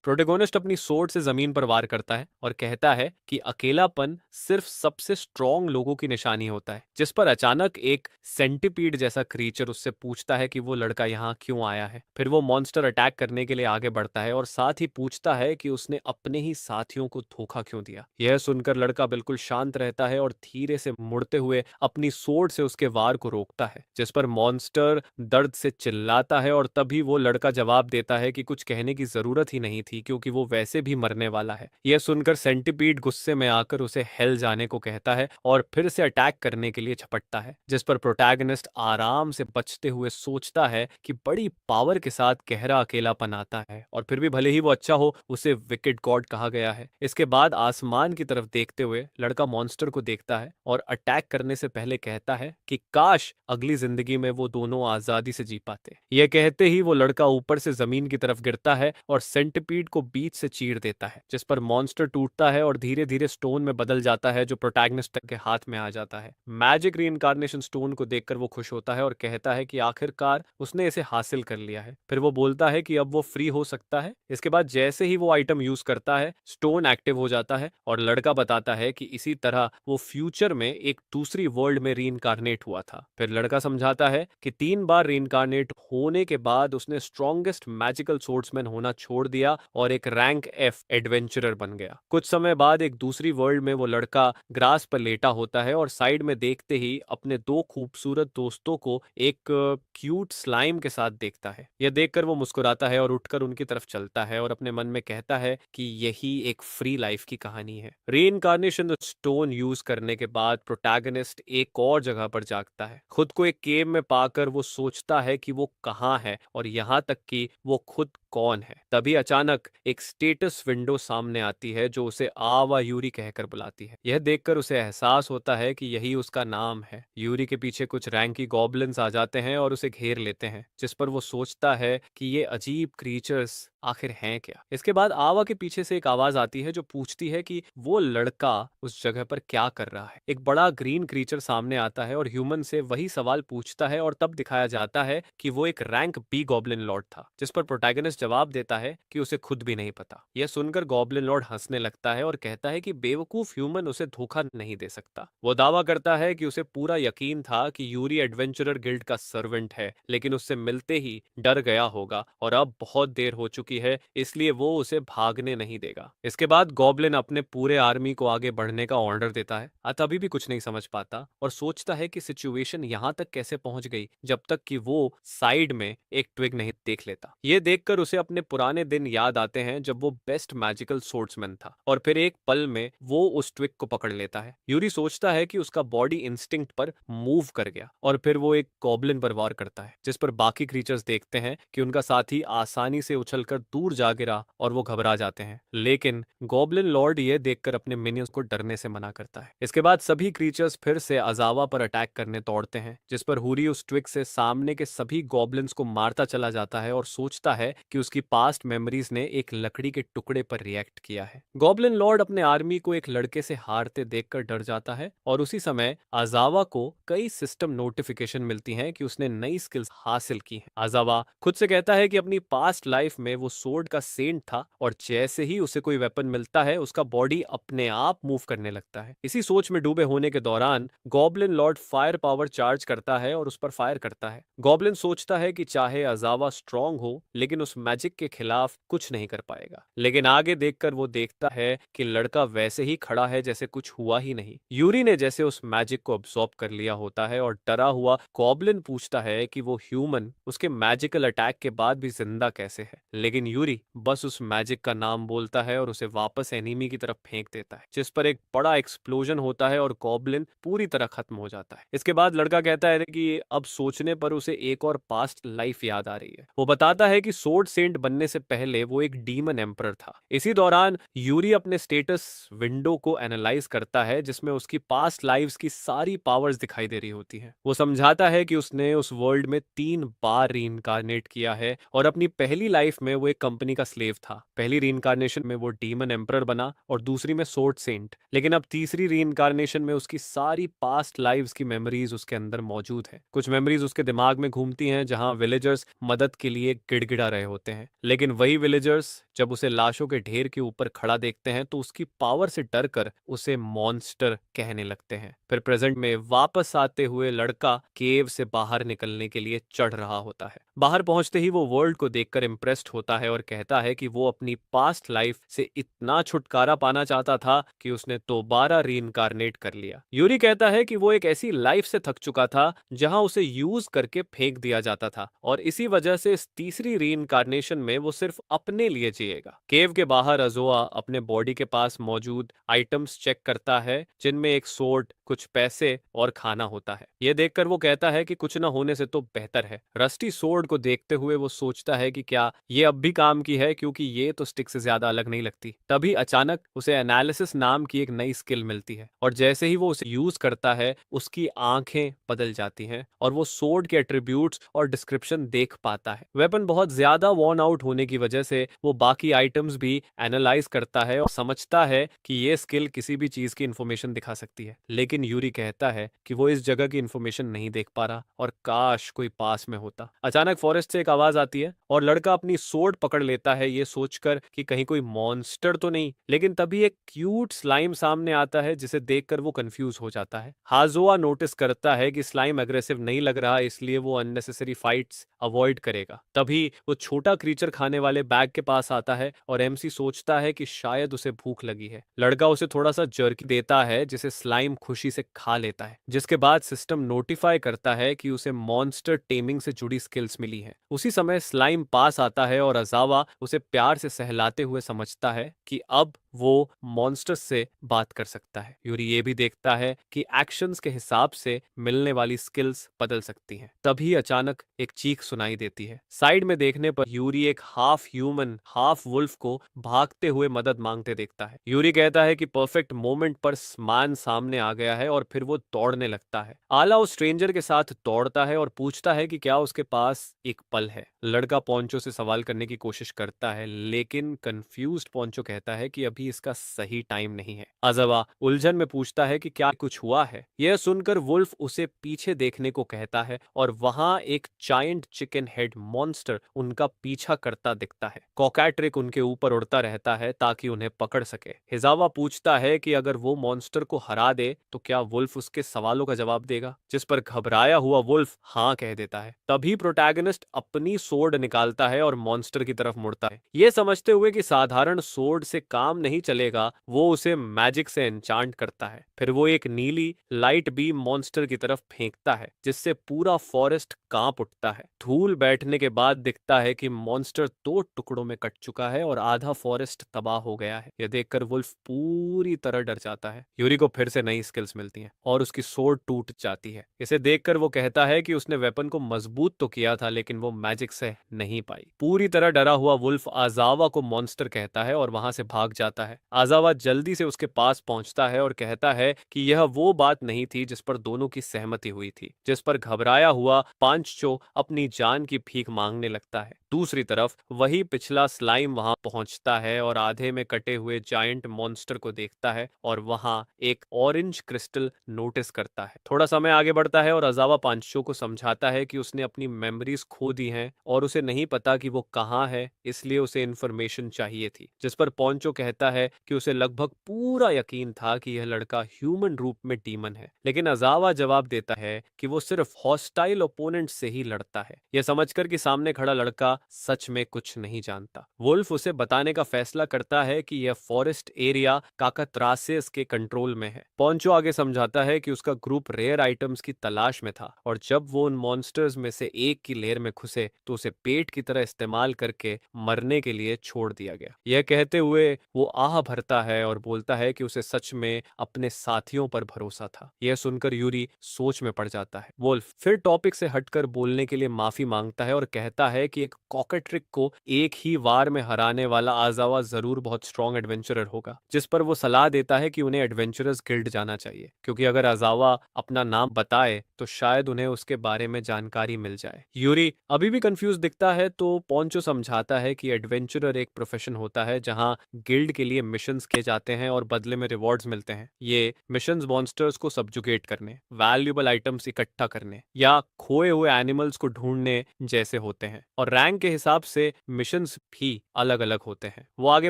Protagonist अपनी sword से जमीन पर वार करता है और कहता है कि अकेलापन सिर्फ सबसे स्ट्रॉन्ग लोगों की निशानी होता है, जिस पर अचानक एक सेंटिपीड जैसा क्रीचर उससे पूछता है कि वो लड़का यहाँ क्यों आया है। फिर वो मॉन्स्टर अटैक करने के लिए आगे बढ़ता है और साथ ही पूछता है कि उसने अपने ही साथियों को धोखा क्यों दिया। यह सुनकर लड़का बिल्कुल शांत रहता है और धीरे से मुड़ते हुए अपनी सोर्ड से उसके वार को रोकता है, जिस पर मॉन्स्टर दर्द से चिल्लाता है और तभी वो लड़का जवाब देता है कि कुछ कहने की जरूरत ही नहीं थी क्योंकि वो वैसे भी मरने वाला है। यह सुनकर सेंटिपीड गुस्से में आकर उसे हेल जाने को कहता है और फिर से अटैक करने के लिए झपटता है, जिस पर प्रोटैगनिस्ट आराम से बचते हुए सोचता है कि बड़ी पावर के साथ गहरा अकेलापन आता है और फिर भी भले ही वो अच्छा हो, उसे विकेट गॉड कहा गया है। इसके बाद आसमान की तरफ देखते हुए लड़का मॉन्स्टर को देखता है और अटैक करने से पहले कहता है कि काश अगली जिंदगी में वो दोनों आजादी से जी पाते। यह कहते ही वो लड़का ऊपर से जमीन की तरफ गिरता है और सेंटिपीड को बीच से चीर देता है, जिस पर मॉन्स्टर टूटता है और धीरे धीरे स्टोन में बदल जाता है जो प्रोटैगनिस्ट के हाथ में आ जाता है। मैजिक रीइंकार्नेशन स्टोन को देखकर वो खुश होता है और कहता है कि आखिरकार उसने इसे हासिल कर लिया है। फिर वो बोलता है कि अब वो फ्री हो सकता है। इसके बाद जैसे ही वो आइटम यूज करता है, स्टोन एक्टिव हो जाता है और लड़का बताता है कि इसी तरह वो फ्यूचर में एक दूसरी वर्ल्ड में रीइंकार्नेट हुआ था। फिर लड़का समझाता है कि 3 बार रीइंकार्नेट होने के बाद उसने स्ट्रॉन्गेस्ट मैजिकल सोर्ड्समैन होना छोड़ दिया और एक रैंक एफ एडवेंचरर बन गया। कुछ समय बाद एक दूसरी वर्ल्ड में वो लड़का ग्रास पर लेटा होता है और साइड में देखते ही अपने 2 खूबसूरत दोस्तों को एक क्यूट स्लाइम के साथ देखता है। यह देखकर वो मुस्कुराता है और उठकर उनकी तरफ चलता है और अपने मन में कहता है कि यही एक फ्री लाइफ की कहानी है। रीइंकार्नेशन स्टोन यूज करने के बाद प्रोटैगनिस्ट एक और जगह पर जागता है। खुद को एक केव में पाकर वो सोचता है कि वो कहाँ है और यहाँ तक कि वो खुद कौन है। तभी अचानक एक स्टेटस विंडो सामने आती है जो उसे आवा यूरी कहकर बुलाती है। यह देखकर उसे एहसास होता है कि यही उसका नाम है। यूरी के पीछे कुछ रैंकी गॉब्लिन्स आ जाते हैं और उसे घेर लेते हैं, जिस पर वो सोचता है कि ये अजीब क्रीचर्स आखिर हैं क्या। इसके बाद आवा के पीछे से एक आवाज आती है जो पूछती है कि वो लड़का उस जगह पर क्या कर रहा है। एक बड़ा ग्रीन क्रीचर सामने आता है और ह्यूमन से वही सवाल पूछता है और तब दिखाया जाता है कि वो एक रैंक बी गॉब्लिन लॉर्ड था, जिस पर प्रोटैगनिस्ट जवाब देता है कि उसे खुद भी नहीं पता। यह सुनकर गॉब्लिन लॉर्ड हंसने लगता है और कहता है कि बेवकूफ ह्यूमन उसे धोखा नहीं दे सकता। वो दावा करता है कि उसे पूरा यकीन था कि यूरी एडवेंचरर गिल्ड का सर्वेंट है, लेकिन उससे मिलते ही डर गया होगा और अब बहुत देर हो चुकी है, इसलिए वो उसे भागने नहीं देगा। इसके बाद गॉब्लिन अपने पूरे आर्मी को आगे बढ़ने का ऑर्डर देता है। तभी भी कुछ नहीं समझ पाता और सोचता है कि सिचुएशन यहाँ तक कैसे पहुंच गई जब तक कि वो साइड में एक ट्विग नहीं देख लेता। ये देखकर उसे अपने पुराने दिन याद आते हैं जब वो बेस्ट मैजिकल सोर्ड्समैन था और फिर एक पल में वो उस ट्विग को पकड़ लेता है। यूरी सोचता है कि उसका बॉडी इंस्टिंक्ट पर मूव कर गया और फिर वो एक गॉब्लिन पर वार करता है, जिस पर बाकी क्रीचर्स देखते हैं कि उनका साथी आसानी से उछलकर दूर जा गिरा और वो घबरा जाते हैं। लेकिन गॉब्लिन लॉर्ड ये देखकर अपने मिनियंस को डरने से मना करता है। इसके बाद सभी क्रीचर्स फिर से अजावा पर अटैक करने दौड़ते हैं, जिस पर हुरी उस ट्विग से सामने के सभी गॉब्लिन्स को मारता चला जाता है और सोचता है कि उसकी पास्ट मेमोरीज ने एक लकड़ी के टुकड़े पर रिएक्ट किया है। गॉब्लिन लॉर्ड अपने आर्मी को एक लड़के से हारते देखकर डर जाता है और उसी समय अजावा को कई सिस्टम नोटिफिकेशन मिलती हैं कि उसने नई स्किल्स हासिल की हैं। अजावा खुद से कहता है कि अपनी पास्ट लाइफ में वो सोर्ड का सेंट था और जैसे ही उसे कोई वेपन मिलता है उसका बॉडी अपने आप मूव करने लगता है। इसी सोच में डूबे होने के दौरान goblin Lord fire power charge करता है और उस पर फायर करता है। गॉब्लिन सोचता है कि चाहे अजावा स्ट्रांग हो, लेकिन उस मैजिक के खिलाफ कुछ नहीं कर पाएगा। लेकिन आगे देखकर वो देखता है कि लड़का वैसे ही खड़ा है जैसे कुछ हुआ ही नहीं। यूरी ने जैसे उस मैजिक को अब्सॉर्ब कर लिया होता है और डरा हुआ गॉब्लिन पूछता है कि वो ह्यूमन उसके मैजिकल अटैक के बाद भी जिंदा कैसे है। लेकिन यूरी बस उस मैजिक का नाम बोलता है और उसे वापस एनिमी की तरफ फेंक देता है, जिस पर एक बड़ा एक्सप्लोजन होता है और गॉब्लिन पूरी तरह खत्म हो जाता है। इसके बाद लड़का कहता है कि अब सोचने पर उसे एक और पास्ट लाइफ याद आ रही है। वो बताता है कि सोर्ड सेंट बनने से पहले वो एक डीमन एम्परर था। इसी दौरान यूरी अपने स्टेटस विंडो को एनालाइज करता है, जिसमें उसकी पास्ट लाइव्स की सारी पावर्स दिखाई दे रही होती हैं। वो समझाता है कि उसने उस वर्ल्ड में 3 बार रीइंकार्नेट किया है और अपनी पहली लाइफ में वो एक कंपनी का स्लेव था। पहली रीइंकार्नेशन में वो डीमन एम्परर बना और दूसरी में सोर्ड सेंट। लेकिन अब तीसरी रीइंकार्नेशन में उसकी सारी पास्ट लाइव्स की मेमोरीज उसके अंदर मौजूद है। कुछ मेमोरीज उसके दिमाग में घूमती हैं जहां विलेजर्स मदद के लिए गिड़गिड़ा रहे होते हैं, लेकिन वही विलेजर्स सोल्जर्स जब उसे लाशों के ढेर के ऊपर खड़ा देखते हैं तो उसकी पावर से डरकर उसे मॉन्स्टर कहने लगते हैं। फिर प्रेजेंट में वापस आते हुए लड़का केव से बाहर निकलने के लिए चढ़ रहा होता है। बाहर पहुंचते ही वो वर्ल्ड को देखकर इम्प्रेस्ड होता है और कहता है कि वो अपनी पास्ट लाइफ से इतना छुटकारा पाना चाहता था कि उसने दोबारा रीइंकारनेट कर लिया। यूरी कहता है कि वो एक ऐसी लाइफ से थक चुका था जहां उसे यूज करके फेंक दिया जाता था और इसी वजह से इस तीसरी रीइंकारनेशन में वो सिर्फ अपने लिए जिएगा। केव के बाहर अजोआ अपने बॉडी के पास मौजूद आइटम्स चेक करता है जिनमें एक सोर्ड, कुछ पैसे और खाना होता है। ये देखकर वो कहता है कि कुछ न होने से तो बेहतर है। रस्टी सोर्ड को देखते हुए वो सोचता है कि क्या ये अब भी काम की है, क्योंकि ये तो स्टिक से ज्यादा अलग नहीं लगती। तभी अचानक उसे एनालिसिस नाम की एक नई स्किल मिलती है और जैसे ही वो उसे यूज करता है उसकी आंखें बदल जाती हैं और वो सोर्ड के एट्रीब्यूट्स और डिस्क्रिप्शन देख पाता है। वेपन बहुत ज्यादा वॉर्न आउट होने की वजह से वो बाकी आइटम्स भी एनालाइज करता है और समझता है कि ये स्किल किसी भी चीज की इंफॉर्मेशन दिखा सकती है। लेकिन यूरी कहता है कि वो इस जगह की इंफॉर्मेशन नहीं देख पा रहा और काश कोई पास में होता। अचानक फॉरेस्ट से एक आवाज आती है और लड़का अपनी सोर्ड पकड़ लेता है ये सोचकर कि कहीं कोई मॉन्स्टर तो नहीं। लेकिन तभी एक क्यूट स्लाइम सामने आता है जिसे देखकर वो कंफ्यूज हो जाता है। हाजोआ नोटिस करता है कि स्लाइम एग्रेसिव नहीं लग रहा, इसलिए वो अननेसेसरी फाइट्स अवॉइड करेगा। तभी वो छोटा क्रीचर खाने वाले बैग के पास आता है और एमसी सोचता है कि शायद उसे भूख लगी है। लड़का उसे थोड़ा सा जर्की देता है जिसे स्लाइम खुशी से खा लेता है, जिसके बाद सिस्टम नोटिफाई करता है कि उसे मॉन्स्टर टेमिंग से जुड़ी स्किल्स मिली हैं। उसी समय स्लाइम पास आता है और अजावा उसे प्यार से सहलाते हुए समझता है कि अब वो मॉन्स्टर्स से बात कर सकता है। यूरी ये भी देखता है कि एक्शंस के हिसाब से मिलने वाली स्किल्स बदल सकती हैं। तभी अचानक एक चीख सुनाई देती है। साइड में देखने पर यूरी एक हाफ ह्यूमन हाफ वुल्फ को भागते हुए मदद मांगते देखता है। यूरी कहता है कि परफेक्ट मोमेंट पर स्मान सामने आ गया है और फिर वो दौड़ने लगता है। आला उस स्ट्रेंजर के साथ दौड़ता है और पूछता है कि क्या उसके पास एक पल है। लड़का पोंचो से सवाल करने की कोशिश करता है लेकिन कंफ्यूज्ड पोंचो कहता है कि अभी इसका सही टाइम नहीं है। अजवा उलझन में पूछता है कि क्या कुछ हुआ है। यह सुनकर वुल्फ उसे पीछे देखने को कहता है और वहां एक जायंट चिकन हेड मॉन्स्टर उनका पीछा करता दिखता है। कॉकैट्रिक उनके ऊपर उड़ता रहता है ताकि उन्हें पकड़ सके। हिजावा पूछता है कि अगर वो मॉन्स्टर को हरा दे तो क्या वुल्फ उसके सवालों का जवाब देगा, जिस पर घबराया हुआ वुल्फ हाँ कह देता है। तभी प्रोटैगनिस्ट अपनी सोर्ड निकालता है और मॉन्स्टर की तरफ मुड़ता है, ये समझते हुए कि साधारण सोर्ड से काम नहीं चलेगा। वो उसे मैजिक से एन्चांट करता है। फिर वो एक नीली लाइट बीम मॉन्स्टर की तरफ फेंकता है जिससे पूरा फॉरेस्ट कांप उठता है। धूल बैठने के बाद दिखता है कि मॉन्स्टर 2 टुकड़ों में कट चुका है और आधा फॉरेस्ट तबाह हो गया है। यह देखकर वुल्फ पूरी तरह डर जाता है। यूरी को फिर से नई स्किल्स मिलती हैं और उसकी सोर्ड टूट जाती है। इसे देखकर वो कहता है कि उसने वेपन को मजबूत तो किया था लेकिन वो मैजिक से नहीं पाई। पूरी तरह डरा हुआ वुल्फ आजावा को मॉन्स्टर कहता है और वहां से भाग जाता है। आजावा जल्दी से उसके पास पहुंचता है और कहता है कि यह वो बात नहीं थी जिस पर दोनों की सहमति हुई थी, जिस पर घबराया हुआ पांचचो अपनी जान की भीख मांगने लगता है। दूसरी तरफ वही पिछला स्लाइम वहां पहुंचता है और आधे में कटे हुए जायंट मॉन्स्टर को देखता है और वहां एक ऑरेंज क्रिस्टल नोटिस करता है। थोड़ा समय आगे बढ़ता है और अजावा पांचचो को समझाता है कि उसने अपनी मेमोरीज खो दी हैं और उसे नहीं पता कि वो कहाँ है, इसलिए उसे इंफॉर्मेशन चाहिए थी। जिस पर पोंचो कहता है कि उसे लगभग पूरा यकीन था कि यह लड़का ह्यूमन रूप में डीमन है, लेकिन अजावा जवाब देता है कि वो सिर्फ हॉस्टाइल ओपोनेंट से ही लड़ता है। यह समझकर कि सामने खड़ा लड़का सच में कुछ नहीं जानता। वुल्फ उसे बताने का फैसला करता है कि यह फॉरेस्ट एरिया काकात्रासेस के कंट्रोल में है। पोंचो आगे समझाता है कि उसका ग्रुप रेयर आइटम्स की तलाश में था और जब वो उन मॉन्स्टर्स में से एक की लेयर में घुसे तो उसे पेट की तरह इस्तेमाल करके मरने के लिए छोड़ दिया गया। यह कहते हुए वो आह भरता है और बोलता है कि उसे सच में अपने साथियों पर भरोसा था। यह सुनकर यूरी सोच में पड़ जाता है। वुल्फ फिर टॉपिक से हटकर बोलने के लिए माफी मांगता है और कहता है कि एक कॉकेट्रिक को एक ही वार में हराने वाला आजावा जरूर बहुत स्ट्रॉन्ग एडवेंचरर होगा, जिस पर वो सलाह देता है कि उन्हें एडवेंचरर्स गिल्ड जाना चाहिए, क्योंकि अगर आजावा अपना नाम बताए तो शायद उन्हें उसके बारे में जानकारी मिल जाए। यूरी अभी भी कंफ्यूज दिखता है तो पोंचो समझाता है कि एडवेंचरर एक प्रोफेशन होता है जहां गिल्ड के लिए मिशंस किए जाते हैं और बदले में रिवॉर्ड्स मिलते हैं। ये मिशंस मॉन्स्टर्स को सब्जुगेट करने, वैल्यूएबल आइटम्स इकट्ठा करने या खोए हुए एनिमल्स को ढूंढने जैसे होते हैं और रैंक के हिसाब से मिशंस भी अलग अलग होते हैं। वो आगे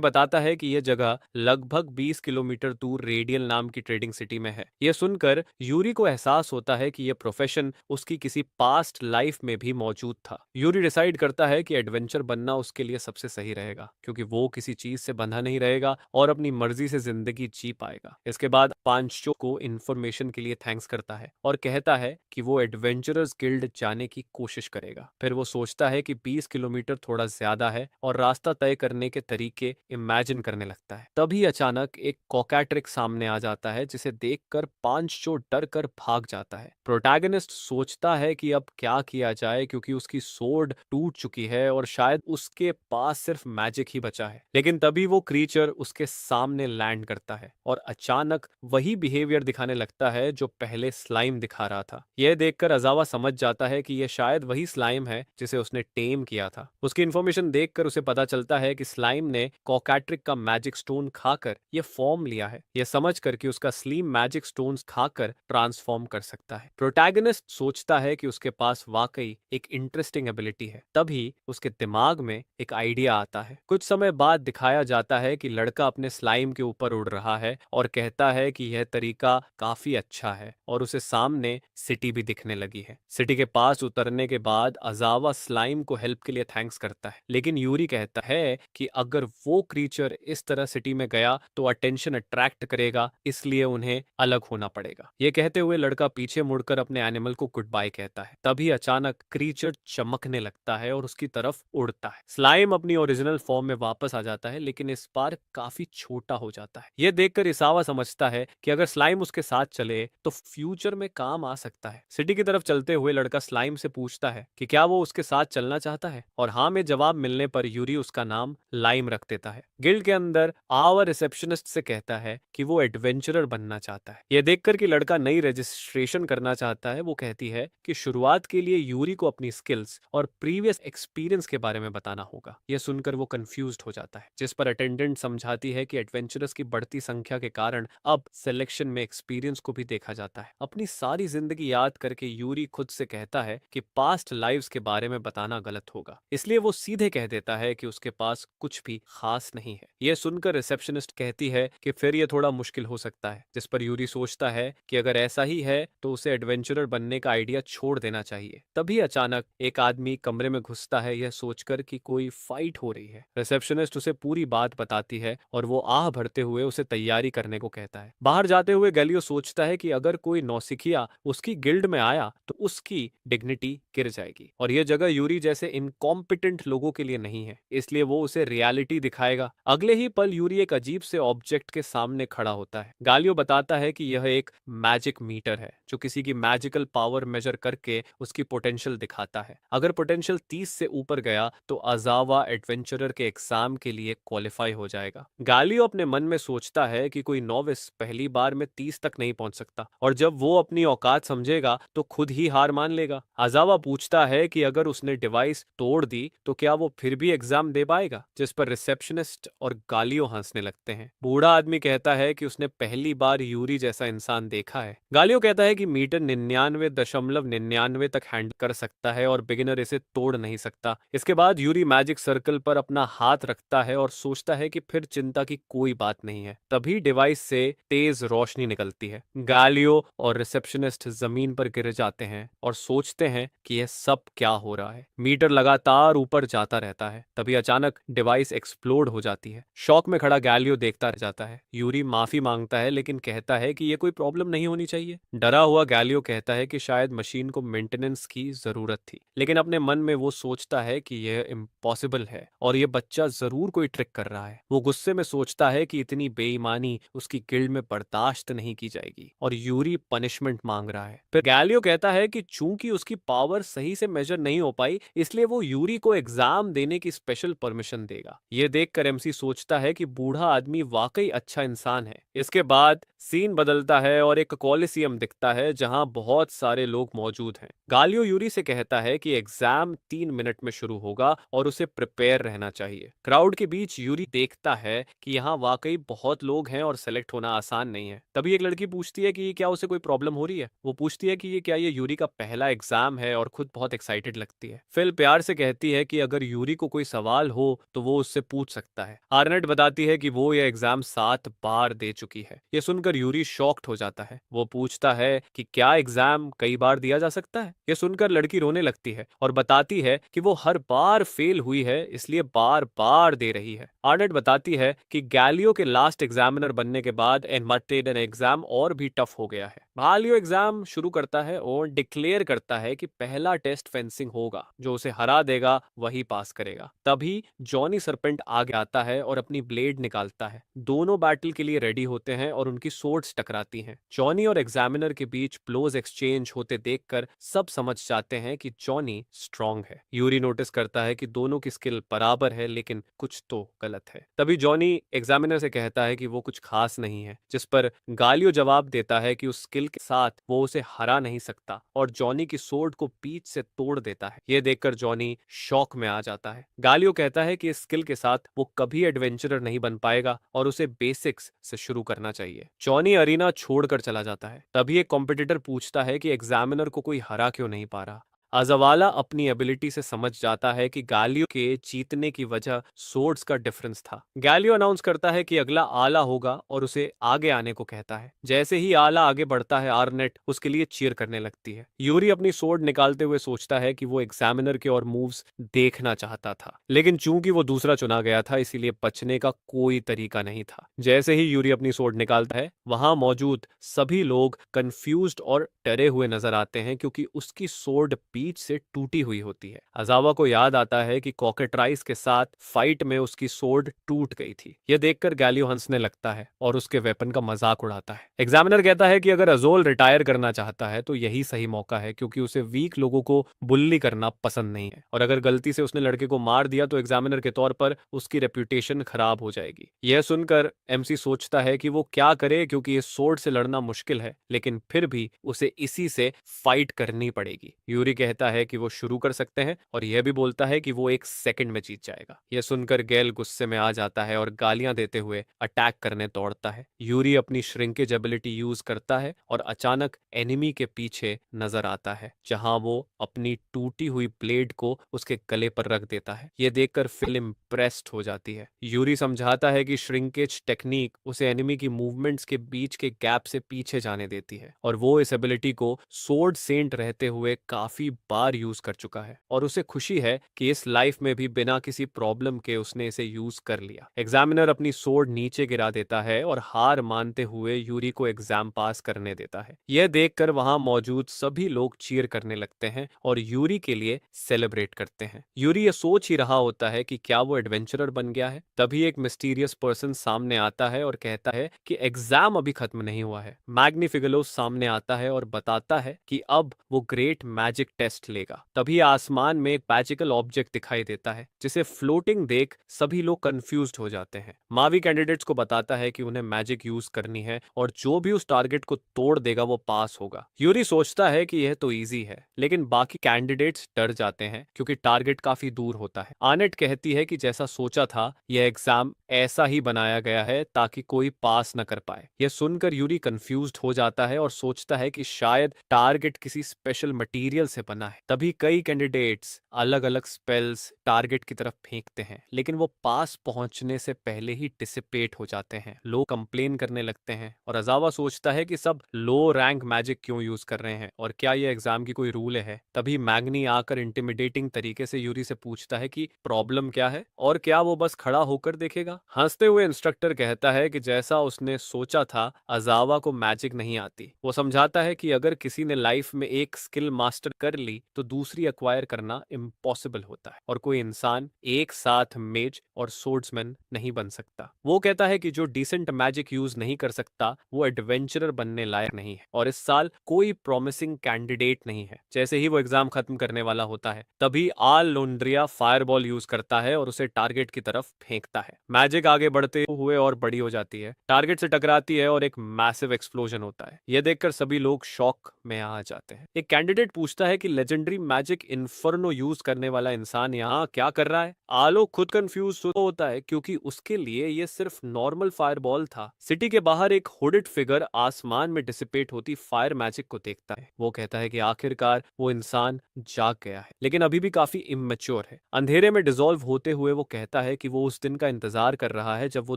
बताता है कि यह जगह लगभग 20 किलोमीटर दूर रेडियल नाम की ट्रेडिंग सिटी में है। यह सुनकर यूरी को एहसास होता है कि यह प्रोफेशन उसकी किसी पास्ट लाइफ में भी मौजूद था। यूरी डिसाइड करता है कि एडवेंचर बनना उसके लिए सबसे सही रहेगा, क्योंकि वो किसी चीज से बंधा नहीं रहेगा और अपनी मर्जी से जिंदगी जी पाएगा। इसके बाद पांचो को इन्फॉर्मेशन के लिए थैंक्स करता है और कहता है कि वो एडवेंचरर्स गिल्ड जाने की कोशिश करेगा। फिर वो सोचता है कि 20 किलोमीटर थोड़ा ज्यादा है और रास्ता तय करने के तरीके इमेजिन करने लगता है। तभी अचानक एक कोकैट्रिक सामने आ जाता है, जिसे देखकर पांचो डर कर भाग जाता है। प्रोटैगनिस्ट सोचता है कि अब क्या किया जाए, क्योंकि उसकी सोर्ड टूट चुकी है और शायद उसके पास सिर्फ मैजिक ही बचा है। लेकिन तभी वो क्रीचर उसके सामने लैंड करता है और अचानक वही बिहेवियर दिखाने लगता है जो पहले स्लाइम दिखा रहा था। यह देखकर अजावा समझ जाता है कि यह शायद वही स्लाइम है जिसे उसने टेम किया था। उसकी इन्फॉर्मेशन देखकर उसे पता चलता है कि स्लाइम ने कोकैट्रिक का मैजिक स्टोन खाकर यह फॉर्म लिया है। यह समझ कर कि उसका स्लीम मैजिक स्टोन्स खाकर ट्रांसफॉर्म कर सकता है। प्रोटैगनिस्ट सोचता है कि उसके पास वाकई एक इंटरेस्टिंग एबिलिटी है। तभी उसके दिमाग में एक आइडिया आता है। कुछ समय बाद दिखाया जाता है कि लड़का अपने स्लाइम के ऊपर उड़ रहा है और कहता है कि यह तरीका काफी अच्छा है और उसे सामने सिटी भी दिखने लगी है। सिटी के पास उतरने के बाद अजावा स्लाइम को हेल्प के लिए थैंक्स करता है, लेकिन यूरी कहता है कि अगर वो क्रीचर इस तरह सिटी में गया तो अटेंशन अट्रैक्ट करेगा, इसलिए उन्हें अलग होना पड़ेगा। ये कहते हुए लड़का पीछे मुड़कर अपने एनिमल को गुड बाय कहता है। तभी अचानक क्रीचर चमकने लगता है और उसकी तरफ उड़ता है। स्लाइम अपनी ओरिजिनल फॉर्म में वापस आ जाता है, लेकिन इस बार काफी छोटा हो जाता है। यह देखकर इसावा समझता है कि अगर स्लाइम उसके साथ चले तो फ्यूचर में काम आ सकता है। सिटी की तरफ चलते हुए लड़का स्लाइम से पूछता है कि क्या वो उसके साथ चलना चाहता है, और हाँ में जवाब मिलने पर यूरी उसका नाम लाइम रख देता है। गिल्ड के अंदर आवर रिसेप्शनिस्ट से कहता है कि वो एडवेंचरर बनना चाहता है। यह देखकर कि लड़का नई रजिस्ट्रेशन करना चाहता है, वो कहती है कि शुरुआत के लिए यूरी को अपनी स्किल्स और प्रीवियस एक्सपीरियंस के बारे में बताना होगा। यह सुनकर वो कंफ्यूज्ड हो जाता है, जिस पर अटेंडेंट समझाती है कि एडवेंचरर्स की बढ़ती संख्या के कारण अब सिलेक्शन में एक्सपीरियंस को भी देखा जाता है। अपनी सारी जिंदगी याद करके यूरी खुद से कहता है कि पास्ट लाइव्स के बारे में बताना गलत होगा, इसलिए वो सीधे कह देता है कि उसके पास कुछ भी खास नहीं है। यह सुनकर रिसेप्शनिस्ट कहती है कि फिर यह थोड़ा मुश्किल हो सकता है, जिस पर यूरी सोचता है कि अगर ऐसा ही है तो उसे एडवेंचरर बनने का आइडिया छोड़ देना चाहिए। तभी अचानक एक आदमी कमरे में घुसता है, यह सोचकर कि कोई फाइट हो रही है। रिसेप्शनिस्ट उसे पूरी बात बताती है और वो आह भरते हुए उसे तैयारी करने को कहता है। बाहर जाते हुए गैलियो सोचता है कि अगर कोई नौसिखिया उसकी गिल्ड में आया तो उसकी डिग्निटी गिर जाएगी, और यह जगह यूरी जैसे इनकॉम्पिटेंट लोगों के लिए नहीं है, इसलिए वो उसे रियलिटी दिखाएगा। अगले ही पल यूरी एक अजीब से ऑब्जेक्ट के सामने खड़ा होता है। गालियो बताता है कि यह एक मैजिक मीटर है जो किसी की मैजिकल पावर मेजर करके उसकी पोटेंशियल दिखाता है। अगर पोटेंशियल 30 से ऊपर गया तो अजावा एडवेंचरर के एग्जाम के लिए क्वालिफाई हो जाएगा। गालियो अपने मन में सोचता है कि कोई नोविस पहली बार में 30 तक नहीं पहुंच सकता, और जब वो अपनी औकात समझेगा तो खुद ही हार मान लेगा। अजावा पूछता है कि अगर उसने डिवाइस तोड़ दी तो क्या वो फिर भी एग्जाम दे पाएगा, जिस पर रिसेप्शनिस्ट और गालियो हंसने लगते हैं। बूढ़ा आदमी कहता है कि उसने पहली बार यूरी जैसा इंसान देखा है। गालियो कहता है कि मीटर 99.99 तक हैंडल कर सकता है और बिगिनर इसे तोड़ नहीं सकता। इसके बाद यूरी मैजिक सर्कल पर अपना हाथ रखता है और सोचता है कि फिर चिंता की कोई बात नहीं है। तभी डिवाइस से तेज रोशनी निकलती है। गालियो और रिसेप्शनिस्ट जमीन पर गिर जाते हैं और सोचते हैं कि यह सब क्या हो रहा है। मीटर लगातार ऊपर जाता रहता है। तभी अचानक डिवाइस एक्सप्लोड हो जाती है। शॉक में खड़ा गैलियो देखता रह जाता है। यूरी माफी मांगता है, लेकिन कहता है कि यह कोई प्रॉब्लम नहीं होनी चाहिए। डरा हुआ गैलियो कहता है कि शायद मशीन को मेंटेनेंस की जरूरत थी, लेकिन अपने मन में वो सोचता है कि यह इम्पॉसिबल है और यह बच्चा जरूर कोई ट्रिक कर रहा है। वो गुस्से में सोचता है कि इतनी बेईमानी उसकी गिल्ड में बर्दाश्त नहीं की जाएगी और यूरी पनिशमेंट मांग रहा है। फिर गैलियो कहता है कि चूंकि उसकी पावर सही से मेजर नहीं हो पाई, इसलिए वो यूरी को एग्जाम देने की स्पेशल परमिशन देगा। यह देखकर एमसी सोचता है कि बूढ़ा आदमी वाकई अच्छा इंसान है। इसके बाद सीन बदलता है और एक कॉलिसियम दिखता है जहां बहुत सारे लोग मौजूद हैं। गालियो यूरी से कहता है कि एग्जाम 3 मिनट में शुरू होगा और उसे प्रिपेयर रहना चाहिए। क्राउड के बीच यूरी देखता है कि यहाँ वाकई बहुत लोग हैं और सेलेक्ट होना आसान नहीं है। तभी एक लड़की पूछती है कि क्या उसे कोई प्रॉब्लम हो रही है। वो पूछती है कि ये यूरी का पहला एग्जाम है और खुद बहुत एक्साइटेड लगती है। फिल प्यार से कहती है कि अगर यूरी को कोई कोई सवाल हो तो वो उससे पूछ सकता है। आर्नेट बताती है कि वो यह एग्जाम 7 बार दे चुकी है। ये सुनकर यूरी शॉक्ड हो जाता है। वो पूछता है कि क्या एग्जाम कई बार दिया जा सकता है। ये सुनकर लड़की रोने लगती है और बताती है कि वो हर बार फेल हुई है, इसलिए बार बार दे रही है। आर्नेट बताती है कि गैलियो के लास्ट एग्जामिनर बनने के बाद एनमार्टेडन एग्जाम और भी टफ हो गया है। गैलियो एग्जाम शुरू करता है और डिक्लेयर करता है कि पहला टेस्ट फेंसिंग होगा, जो उसे हरा देगा वही पास करेगा। तभी जॉनी सरपेंट आगे आता है और अपनी ब्लेड निकालता है। दोनों बैटल के लिए रेडी होते हैं और उनकी सोर्ड्स टकराती हैं। जॉनी और एग्जामिनर के बीच ब्लोज एक्सचेंज होते देखकर सब समझ जाते हैं कि जॉनी स्ट्रांग है। यूरी नोटिस करता है कि दोनों की स्किल बराबर है, लेकिन कुछ तो गलत है। तभी जॉनी एग्जामिनर से कहता है कि वो कुछ खास नहीं है, जिस पर गालियो जवाब देता है कि उस स्किल के साथ वो उसे हरा नहीं सकता और जॉनी की सोर्ड को बीच से तोड़ देता है। ये देखकर जॉनी शॉक में आ जाता है। गालियो कहता है कि इस स्किल के साथ वो कभी एडवेंचरर नहीं बन पाएगा और उसे बेसिक्स से शुरू करना चाहिए। जॉनी अरीना छोड़कर चला जाता है। तभी एक कॉम्पिटिटर पूछता है कि एग्जामिनर को कोई हरा क्यों नहीं पा रहा। अज़ावाला अपनी एबिलिटी से समझ जाता है कि गालियो के जीतने की वजह सोर्ड्स का डिफरेंस था। गालियो अनाउंस करता है कि अगला आला होगा और उसे आगे आने को कहता है। जैसे ही आला आगे बढ़ता है, आर्नेट उसके लिए चीयर करने लगती है। यूरी अपनी सोर्ड निकालते हुए सोचता है कि वो एग्जामिनर के और मूव्स देखना चाहता था, लेकिन चूंकि वो दूसरा चुना गया था, इसीलिए बचने का कोई तरीका नहीं था। जैसे ही यूरी अपनी सोर्ड निकालता है, वहां मौजूद सभी लोग कंफ्यूज्ड और डरे हुए नजर आते हैं, क्योंकि उसकी सोर्ड बीच से टूटी हुई होती है। अजावा को याद आता है कि कॉकेट्राइस के साथ फाइट में उसकी सोर्ड टूट गई थी। यह देखकर गैलियो हंसने लगता है और उसके वेपन का मजाक उड़ाता है। एग्जामिनर कहता है कि अगर अजोल रिटायर करना चाहता है तो यही सही मौका है, क्योंकि उसे वीक लोगों को बुल्ली करना पसंद नहीं है, और अगर गलती से उसने लड़के को मार दिया तो एग्जामिनर के तौर पर उसकी रेप्यूटेशन खराब हो जाएगी। यह सुनकर एमसी सोचता है कि वो क्या करे, क्योंकि इस सोर्ड से लड़ना मुश्किल है, लेकिन फिर भी उसे इसी से फाइट करनी पड़ेगी। यूरी कहता है कि वो शुरू कर सकते हैं और यह भी बोलता है कि वो 1 सेकंड में जीत जाएगा। यह सुनकर गैल गुस्से में आ जाता है और गालियां देते हुए अटैक करने दौड़ता है। यूरी अपनी श्रिंकेज एबिलिटी यूज करता है और अचानक एनिमी के पीछे नजर आता है, जहां वो अपनी टूटी हुई ब्लेड को उसके गले पर रख देता है। यह देखकर फिल इम्प्रेस्ड हो जाती है। यूरी समझाता है कि श्रिंकेज टेक्निक उसे एनिमी की मूवमेंट्स के बीच के गैप से पीछे जाने देती है, और वो इस एबिलिटी को सोर्ड सेंट रहते हुए काफी बार यूज कर चुका है, और उसे खुशी है कि इस लाइफ में भी बिना किसी प्रॉब्लम के उसने इसे यूज कर लिया। एग्जामिनर अपनी सोर्ड नीचे गिरा देता है और हार मानते हुए यूरी को एग्जाम पास करने देता है। यह देखकर वहां मौजूद सभी लोग चीयर करने लगते हैं और यूरी के लिए सेलिब्रेट करते हैं। यूरी ये सोच ही रहा होता है कि क्या वो एडवेंचरर बन गया है। तभी एक मिस्टीरियस पर्सन सामने आता है और कहता है कि एग्जाम अभी खत्म नहीं हुआ है। मैग्निफिगलो सामने आता है और बताता है कि अब वो ग्रेट मैजिक टेस्ट लेगा। तभी आसमान में एक मैजिकल ऑब्जेक्ट दिखाई देता है, जिसे फ्लोटिंग देख सभी लोग कंफ्यूज्ड हो जाते हैं। मावी कैंडिडेट्स को बताता है कि उन्हें मैजिक यूज करनी है और जो भी उस टारगेट को तोड़ देगा वो पास होगा। यूरी सोचता है कि यह तो इजी है, लेकिन बाकी कैंडिडेट्स डर जाते हैं क्योंकि टारगेट काफी दूर होता है। आनेट कहती है कि जैसा सोचा था, यह एग्जाम ऐसा ही बनाया गया है ताकि कोई पास न कर पाए। यह सुनकर यूरी कंफ्यूज्ड हो जाता है और सोचता है कि शायद टारगेट किसी स्पेशल मटेरियल से बना है। तभी कई कैंडिडेट्स अलग अलग स्पेल्स टारगेट की तरफ फेंकते हैं, लेकिन वो पास पहुंचने से पहले ही डिसिपेट हो जाते हैं। लोग कंप्लेन करने लगते हैं और अजावा सोचता है कि सब लो रैंक मैजिक क्यों यूज कर रहे हैं और क्या ये एग्जाम की कोई रूल है। तभी मैग्नी आकर इंटिमिडेटिंग तरीके से यूरी से पूछता है कि प्रॉब्लम क्या है और क्या वो बस खड़ा होकर देखेगा। हंसते हुए इंस्ट्रक्टर कहता है कि जैसा उसने सोचा था, अजावा को मैजिक नहीं आती। वो समझाता है कि अगर किसी ने लाइफ में एक स्किल मास्टर कर ली तो दूसरी एक्वायर करना इम्पॉसिबल होता है, और कोई इंसान एक साथ मेज और सोर्ड्समैन नहीं बन सकता। वो कहता है कि जो डिसेंट मैजिक यूज नहीं कर सकता वो एडवेंचरर बनने लायक नहीं है, और इस साल कोई प्रॉमिसिंग कैंडिडेट नहीं है। जैसे ही वो एग्जाम खत्म करने वाला होता है, तभी आल लोन्ड्रिया फायरबॉल यूज करता है और उसे टारगेट की तरफ फेंकता है। मैजिक आगे बढ़ते हुए और बड़ी हो जाती है, टारगेट से टकराती है और एक मैसिव एक्सप्लोजन होता है। यह देखकर सभी लोग शॉक में आ जाते हैं। एक कैंडिडेट पूछता है कि लेजेंडरी मैजिक इन्फर्नो यूज करने वाला इंसान यहाँ क्या कर रहा है। आलोक खुद कंफ्यूज होता है क्योंकि उसके लिए ये सिर्फ नॉर्मल फायरबॉल था। सिटी के बाहर एक हुडेड फिगर आसमान में डिसिपेट होती फायर मैजिक को देखता है। वो कहता है कि आखिरकार वो इंसान जाग गया है, लेकिन अभी भी काफी इमेच्योर है। अंधेरे में डिसॉल्व होते हुए वो कहता है कि वो उस दिन का इंतजार कर रहा है जब वो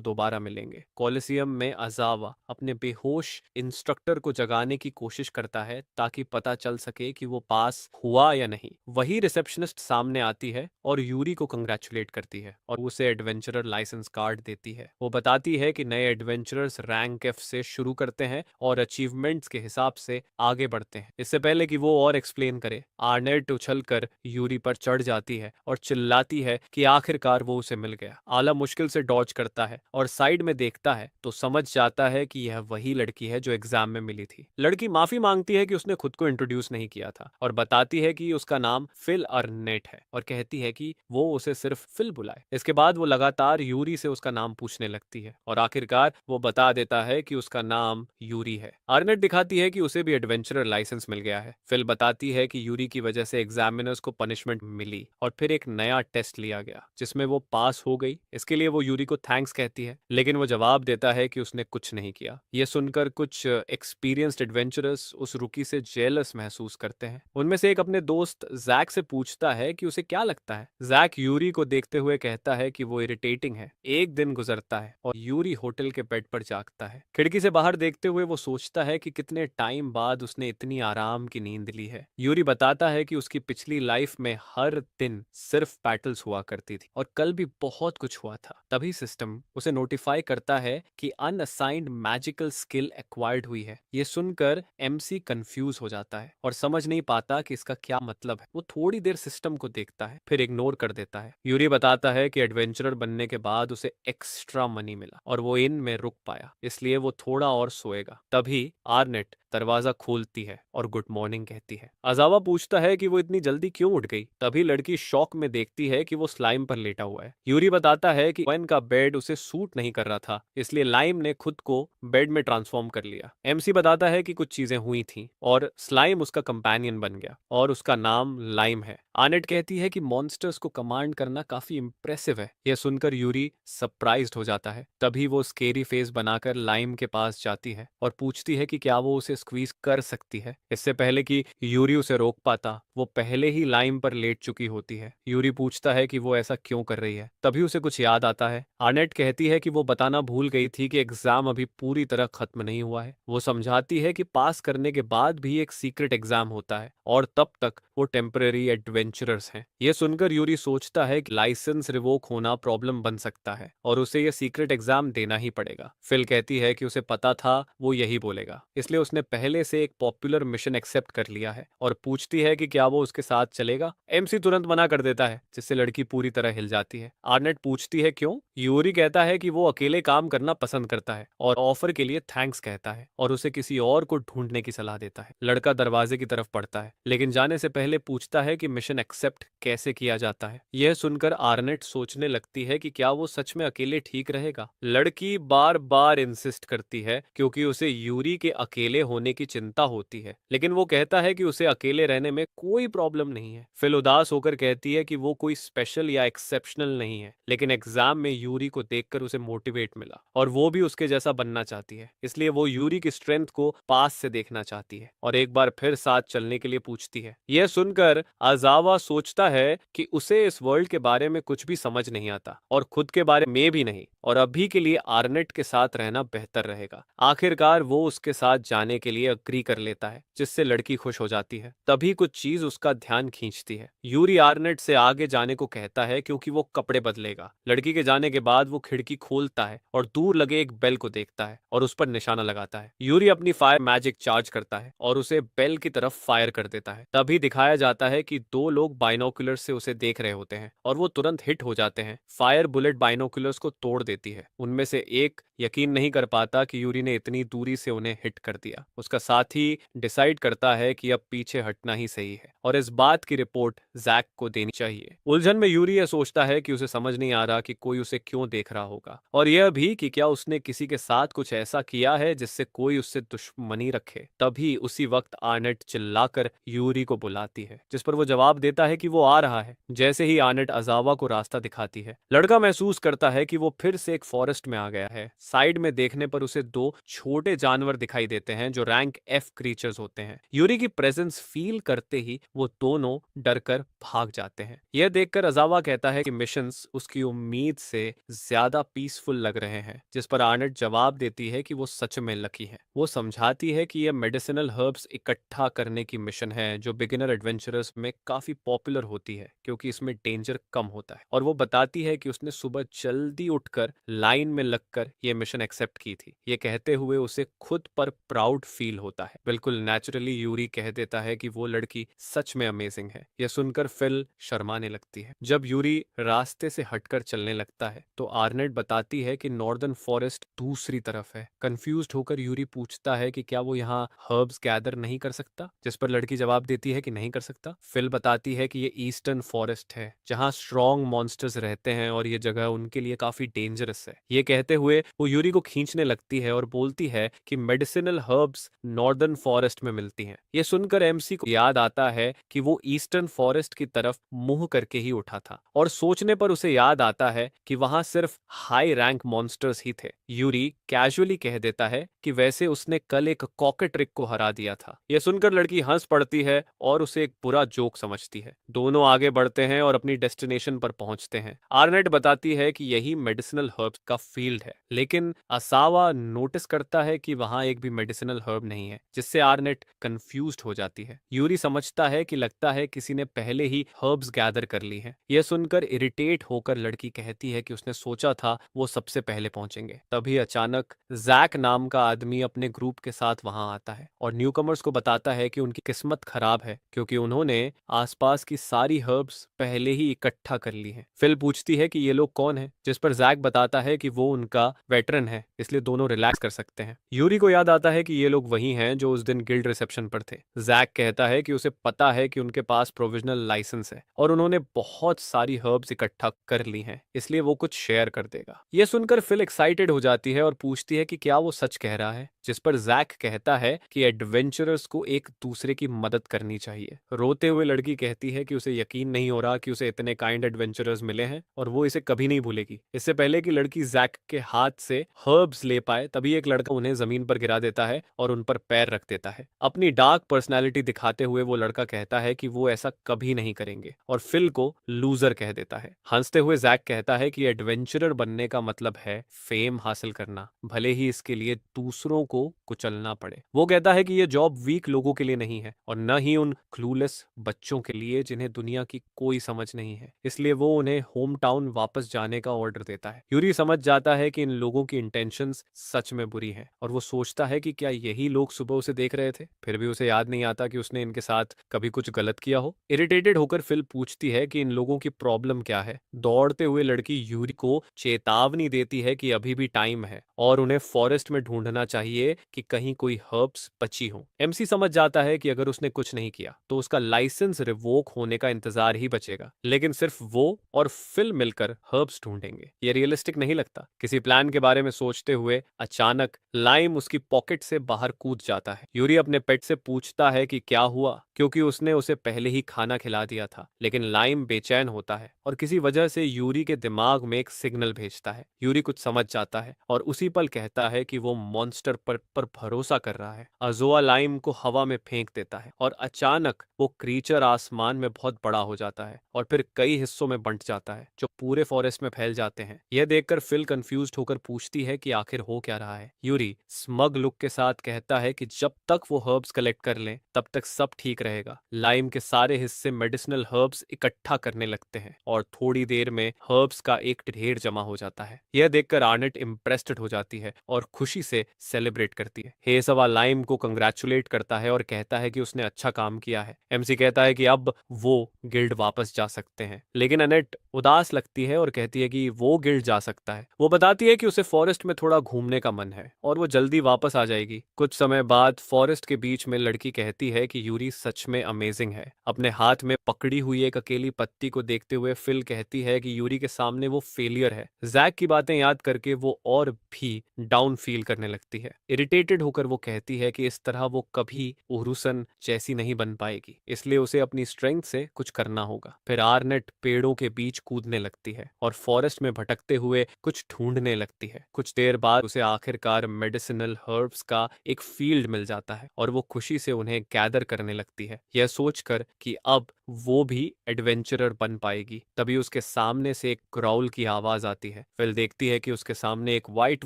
दोबारा मिलेंगे। कॉलिसियम में अजावा अपने बेहोश इंस्ट्रक्टर को जगाने की कोशिश करता है ताकि पता चल सके कि वो पास हुआ या नहीं। वही रिसेप्शनिस्ट सामने आती है और यूरी को कंग्रेचुलेट करती है और उसे एडवेंचरर लाइसेंस कार्ड देती है। वो बताती है कि नए एडवेंचरर्स रैंक एफ से शुरू करते हैं और अचीवमेंट्स के हिसाब से आगे बढ़ते हैं। इससे पहले कि वो और एक्सप्लेन करे, आर्नेट उछलकर यूरी पर चढ़ जाती है और चिल्लाती है कि आखिरकार वो उसे मिल गया। आला मुश्किल से डॉज करता है और साइड में देखता है तो समझ जाता है कि यह वही लड़की है जो एग्जाम में मिली थी। लड़की माफी मांगती है कि उसने खुद को इंट्रोड्यूस नहीं किया था और बताती है कि उसका नाम फिल अर्नेट है और कहती है कि वो उसे सिर्फ फिल बुलाए। इसके बाद वो लगातार यूरी से उसका नाम पूछने लगती है और आखिरकार वो बता देता है कि उसका नाम यूरी है। अर्नेट दिखाती है कि उसे भी एडवेंचरर लाइसेंस मिल गया है। फिल बताती है कि यूरी की वजह से एग्जामिनर्स को पनिशमेंट मिली और फिर एक नया टेस्ट लिया गया जिसमें वो पास हो गई। इसके लिए वो यूरी को थैंक्स कहती है, लेकिन वो जवाब देता है कि उसने कुछ नहीं किया। ये सुनकर कुछ एक्सपीरियंस्ड एडवेंचरर्स उस रुकी से जेलस महसूस करते हैं। उनमें से एक अपने दोस्त जैक से पूछता है कि उसे क्या लगता है। जैक यूरी को देखते हुए कहता है कि वो इरिटेटिंग है। एक दिन गुजरता है और यूरी होटल के बेड पर जागता है। खिड़की से बाहर देखते हुए वो सोचता है कि कितने टाइम बाद उसने इतनी आराम की नींद ली है। यूरी बताता है कि उसकी पिछली लाइफ में हर दिन सिर्फ बैटल्स हुआ करती थी और कल भी बहुत कुछ हुआ था। तभी सिस्टम उसे नोटिफाई करता है कि अनअसाइंड मैजिकल स्किल एक्वायर्ड हुई है। ये सुनकर एमसी कंफ्यूज हो जाता है और समझ नहीं पाता कि इसका क्या मतलब है। वो थोड़ी देर सिस्टम को देखता है फिर इग्नोर कर देता है। यूरी बताता है कि एडवेंचरर बनने के बाद उसे एक्स्ट्रा मनी मिला और वो इन में रुक पाया, इसलिए वो थोड़ा और सोएगा। तभी आर्नेट दरवाजा खोलती है और गुड मॉर्निंग कहती है। अजावा पूछता है कि वो इतनी जल्दी क्यों उठ गई। तभी लड़की शॉक में देखती है कि वो स्लाइम पर लेटा हुआ है। यूरी बताता है कि वेन का बेड उसे सूट नहीं कर रहा था, इसलिए लाइम ने खुद को बेड में ट्रांसफॉर्म कर लिया। एमसी बताता है कि कुछ चीजें हुई थी और स्लाइम उसका कंपेनियन बन गया और उसका नाम लाइम है। आनेट कहती है कि मॉन्स्टर्स को कमांड करना काफी इंप्रेसिव है। यह सुनकर यूरी सरप्राइज्ड हो जाता है। तभी वो स्केरी फेस बनाकर लाइम के पास जाती है और पूछती है कि क्या वो उसे स्क्वीज कर सकती है। इससे पहले कि यूरी उसे रोक पाता, वो पहले ही लाइम पर लेट चुकी होती है। यूरी पूछता है कि वो ऐसा क्यों कर रही है। तभी उसे कुछ याद आता है। आर्नेट कहती है कि वो बताना भूल गई थी कि एग्जाम अभी पूरी तरह खत्म नहीं हुआ है। वो समझाती है कि पास करने के बाद भी एक सीक्रेट एग्जाम होता है और तब तक वो टेम्पररी एडवेंचरर्स हैं। ये सुनकर यूरी सोचता है कि लाइसेंस रिवोक होना प्रॉब्लम बन सकता है और उसे ये सीक्रेट एग्जाम देना ही पड़ेगा। फिल कहती है कि उसे पता था वो यही बोलेगा, इसलिए उसने पहले से एक पॉपुलर मिशन एक्सेप्ट कर लिया है और पूछती है कि क्या वो उसके साथ चलेगा। एमसी तुरंत मना कर देता है, जिससे लड़की पूरी तरह हिल जाती है। आर्नेट पूछती है क्यों। यूरी कहता है कि वो अकेले काम करना पसंद करता है और ऑफर के लिए थैंक्स कहता है और उसे किसी और को ढूंढने की सलाह देता है। लड़का दरवाजे की तरफ बढ़ता है, लेकिन जाने से पहले पूछता है कि मिशन एक्सेप्ट कैसे किया जाता है। यह सुनकर आर्नेट सोचने लगती है कि क्या वो सच में अकेले ठीक रहेगा। लड़की बार बार इंसिस्ट करती है क्योंकि उसे यूरी के अकेले होने की चिंता होती है, लेकिन वो कहता है कि उसे अकेले रहने में कोई प्रॉब्लम नहीं है। फिल उदास होकर कहती है कि वो कोई स्पेशल या एक्सेप्शनल नहीं है, लेकिन एग्जाम में यूरी को देखकर उसे मोटिवेट मिला और वो भी उसके जैसा बनना चाहती है, इसलिए वो यूरी की स्ट्रेंथ को पास से देखना चाहती है और एक बार फिर साथ चलने के लिए पूछती है। यह सुनकर अजावा सोचता है कि उसे इस वर्ल्ड के बारे में कुछ भी समझ नहीं आता और खुद के बारे में भी नहीं, और अभी के लिए आर्नेट के साथ रहना बेहतर रहेगा। आखिरकार वो उसके साथ जाने के लिए अग्री कर लेता है, जिससे लड़की खुश हो जाती है। तभी कुछ चीज उसका ध्यान खींचती है। यूरी आर्नेट से आगे जाने को कहता है क्योंकि वो कपड़े बदलेगा। लड़की के जाने के बाद वो खिड़की खोलता है और दूर लगे एक बेल को देखता है और उस पर निशाना लगाता है। यूरी अपनी फायर मैजिक चार्ज करता है और उसे बेल की तरफ फायर कर देता है। तभी दिखाया जाता है कि दो लोग बाइनोकुलर से उसे देख रहे होते हैं और वो तुरंत हिट हो जाते हैं। फायर बुलेट बाइनोकुलर्स को तोड़ देती है। उनमें से एक यकीन नहीं कर पाता कि यूरी ने इतनी दूरी से उन्हें हिट कर दिया। उसका साथी डिसाइड करता है कि अब पीछे हटना ही सही है और इस बात की रिपोर्ट जैक को देनी चाहिए। उलझन में यूरी यह सोचता है कि उसे समझ नहीं आ रहा कि कोई उसे क्यों देख रहा होगा, और यह भी कि क्या उसने किसी के साथ कुछ ऐसा किया है जिससे कोई उससे दुश्मनी रखे। तभी उसी वक्त आर्नेट चिल्लाकर यूरी को बुलाता आती है, जिस पर वो जवाब देता है कि वो आ रहा है। जैसे ही आर्नेट अजावा को रास्ता दिखाती है, लड़का महसूस करता है कि वो फिर से एक फॉरेस्ट में आ गया है। साइड में देखने पर उसे दो छोटे जानवर दिखाई देते हैं जो रैंक एफ क्रीचर्स होते हैं। यूरी की प्रेजेंस फील करते ही वो दोनों डरकर भाग जाते हैं। यह देखकर अजावा कहता है कि मिशंस उसकी उम्मीद से ज्यादा पीसफुल लग रहे हैं, जिस पर आर्नेट जवाब देती है कि वो सच में लकी है। वो समझाती है कि यह मेडिसिनल हर्ब्स इकट्ठा करने की मिशन है जो बिगिनर एडवेंचरर्स में काफी पॉपुलर होती है क्योंकि इसमें डेंजर कम होता है। और वो बताती है कि उसने सुबह जल्दी उठकर लाइन में लगकर यह मिशन एक्सेप्ट की थी। ये कहते हुए उसे खुद पर प्राउड फील होता है। बिल्कुल नेचुरली यूरी कह देता है कि वो लड़की सच में अमेजिंग है। यह सुनकर फिल शर्माने लगती है। जब यूरी रास्ते से हटकर चलने लगता है तो आर्नेट बताती है कि नॉर्दर्न फॉरेस्ट दूसरी तरफ है। कंफ्यूज्ड होकर यूरी पूछता है कि क्या वो यहाँ हर्ब्स गैदर नहीं कर सकता, जिस पर लड़की जवाब देती है कि नहीं कर सकता। फिल बताती है कि ये ईस्टर्न फॉरेस्ट है जहाँ स्ट्रॉन्ग मॉन्स्टर्स रहते हैं और ये जगह उनके लिए काफी डेंजरस है। ये कहते हुए वो यूरी को खींचने लगती है और बोलती है कि मेडिसिनल हर्ब्स नॉर्दर्न फॉरेस्ट में मिलती हैं। ये सुनकर एमसी को याद आता है कि वो ईस्टर्न फॉरेस्ट की तरफ मुंह करके ही उठा था और सोचने पर उसे याद आता है कि वहां सिर्फ हाई रैंक मॉन्स्टर्स ही थे। यूरी कैजुअली कह देता है कि वैसे उसने कल एक कॉकेट्रिक को हरा दिया था। यह सुनकर लड़की हंस पड़ती है और उसे एक बुरा जोक समझती है। दोनों आगे बढ़ते हैं और अपनी डेस्टिनेशन पर पहुंचते हैं। आर्नेट बताती है कि यही मेडिसिनल हर्ब्स का फील्ड है, लेकिन असावा नोटिस करता है कि वहां एक भी मेडिसिनल हर्ब नहीं है, जिससे आर्नेट कंफ्यूज्ड हो जाती है। यूरी समझता है कि लगता है किसी ने पहले ही हर्ब्स गैदर कर ली हैं। यह सुनकर इरिटेट होकर लड़की कहती है कि उसने सोचा था वो सबसे पहले पहुंचेंगे। तभी अचानक जैक नाम का आदमी अपने ग्रुप के साथ वहां आता है और न्यूकमर्स को बताता है कि उनकी किस्मत खराब है क्योंकि उन्होंने आसपास की सारी हर्ब्स पहले ही इकट्ठा कर ली हैं। फिल पूछती है कि ये लोग कौन हैं, जिस पर जैक बताता है कि वो उनका वेटरन है, इसलिए दोनों रिलैक्स कर सकते हैं। यूरी को याद आता है कि ये लोग वही हैं जो उस दिन गिल्ड रिसेप्शन पर थे। जैक कहता है कि उसे पता है कि उनके पास प्रोविजनल लाइसेंस है और उन्होंने बहुत सारी हर्ब्स इकट्ठा कर ली हैं, इसलिए वो कुछ शेयर कर देगा। यह सुनकर फिल एक्साइटेड हो जाती है और पूछती है कि क्या वो सच कह रहा है, जिस पर जैक कहता है कि एडवेंचरर्स को एक दूसरे की मदद करनी चाहिए। रोते हुए लड़की कहती है कि उसे यकीन नहीं हो रहा कि उसे इतने काइंड एडवेंचरर्स मिले हैं और वो इसे कभी नहीं भूलेगी। इससे पहले कि लड़की जैक के हाथ से हर्ब्स ले पाए तभी एक लड़का उन्हें जमीन पर गिरा देता है और उन पर पैर रख देता है। अपनी डार्क पर्सनैलिटी दिखाते हुए वो लड़का कहता है कि वो ऐसा कभी नहीं करेंगे और फिल को लूजर कह देता है। हंसते हुए जैक कहता है कि एडवेंचरर बनने का मतलब है फेम हासिल करना, भले ही इसके लिए दूसरों को कुचलना पड़े। वो कहता है कि ये जॉब वीक लोगों के लिए नहीं है और न ही उन क्लूलेस बच्चों के लिए जिन्हें दुनिया की कोई समझ नहीं है, इसलिए वो उन्हें होम टाउन वापस जाने का ऑर्डर देता है। यूरी समझ जाता है कि इन लोगों की इंटेंशंस सच में बुरी हैं और वो सोचता है कि क्या यही लोग सुबह उसे देख रहे थे। फिर भी उसे याद नहीं आता कि उसने इनके साथ कभी कुछ गलत किया हो। इरिटेटेड होकर फिल पूछती है कि इन लोगों की प्रॉब्लम क्या है। दौड़ते हुए लड़की यूरी को चेतावनी देती है कि अभी भी टाइम है और उन्हें फॉरेस्ट में ढूंढना चाहिए कि कहीं कोई हर्ब्स बची हो। एमसी समझ जाता है कि अगर उसने कुछ नहीं किया तो उसका लाइसेंस रिवोक होने का इंतजार ही बचेगा, लेकिन सिर्फ वो और फिल मिलकर हर्ब्स ढूंढेंगे। ये रियलिस्टिक नहीं लगता। किसी प्लान के बारे में सोचते हुए अचानक लाइम उसकी पॉकेट से बाहर कूद जाता है। यूरी अपने पेट से पूछता है कि क्या हुआ, क्योंकि उसने उसे पहले ही खाना खिला दिया था, लेकिन लाइम बेचैन होता है और किसी वजह से यूरी के दिमाग में एक सिग्नल भेजता है। यूरी कुछ समझ जाता है और उसी पल कहता है कि वो मॉन्स्टर पर भरोसा कर रहा है। अजोआ लाइम को हवा में फेंक देता है और अचानक वो क्रीचर आसमान में बहुत बड़ा हो जाता है और फिर कई हिस्सों में बंट जाता है जो पूरे फॉरेस्ट में फैल जाते हैं। यह देखकर फिल कंफ्यूज्ड होकर पूछती है कि आखिर हो क्या रहा है। यूरी स्मग लुक के साथ कहता है कि जब तक वो हर्ब्स कलेक्ट कर लें तब तक सब ठीक रहेगा। लाइम के सारे हिस्से मेडिसिनल हर्ब्स इकट्ठा करने लगते हैं और थोड़ी देर में हर्ब्स का एक ढेर जमा हो जाता है। यह देखकर आर्नेट इम्प्रेस्ड हो जाती है और खुशी से सेलिब्रेट करती है। हेसवा लाइम को कंग्रेचुलेट करता है और कहता है कि उसने अच्छा काम किया है। एमसी कहता है कि अब वो गिल्ड वापस जा सकते हैं, लेकिन अनेट उदास लगती है और कहती है कि वो गिल्ड जा सकता है। वो बताती है कि उसे फॉरेस्ट में थोड़ा घूमने का मन है और वो जल्दी वापस आ जाएगी। कुछ समय बाद फॉरेस्ट के बीच में लड़की कहती है कि यूरी सच में अमेजिंग है। अपने हाथ में पकड़ी हुई एक अकेली पत्ती को देखते हुए फिल कहती है कि यूरी के सामने वो फेलियर है। जैक की बातें याद करके वो और भी डाउन फील करने लगती है। इरिटेटेड होकर वो कहती है कि इस तरह वो कभी उरुसन जैसी नहीं बन पाएगी, इसलिए उसे अपनी स्ट्रेंथ से कुछ करना होगा। फिर आर्नेट पेड़ों के बीच कूदने लगती है और फॉरेस्ट में भटकते हुए कुछ ढूंढने लगती है। कुछ देर बाद उसे आखिरकार मेडिसिनल हर्ब्स का एक फील्ड मिल जाता है और वो खुशी से उन्हें गैदर करने लगती है, यह सोचकर कि अब वो भी एडवेंचरर बन पाएगी। तभी उसके सामने से एक ग्राउल की आवाज आती है। फिल देखती है कि उसके सामने एक व्हाइट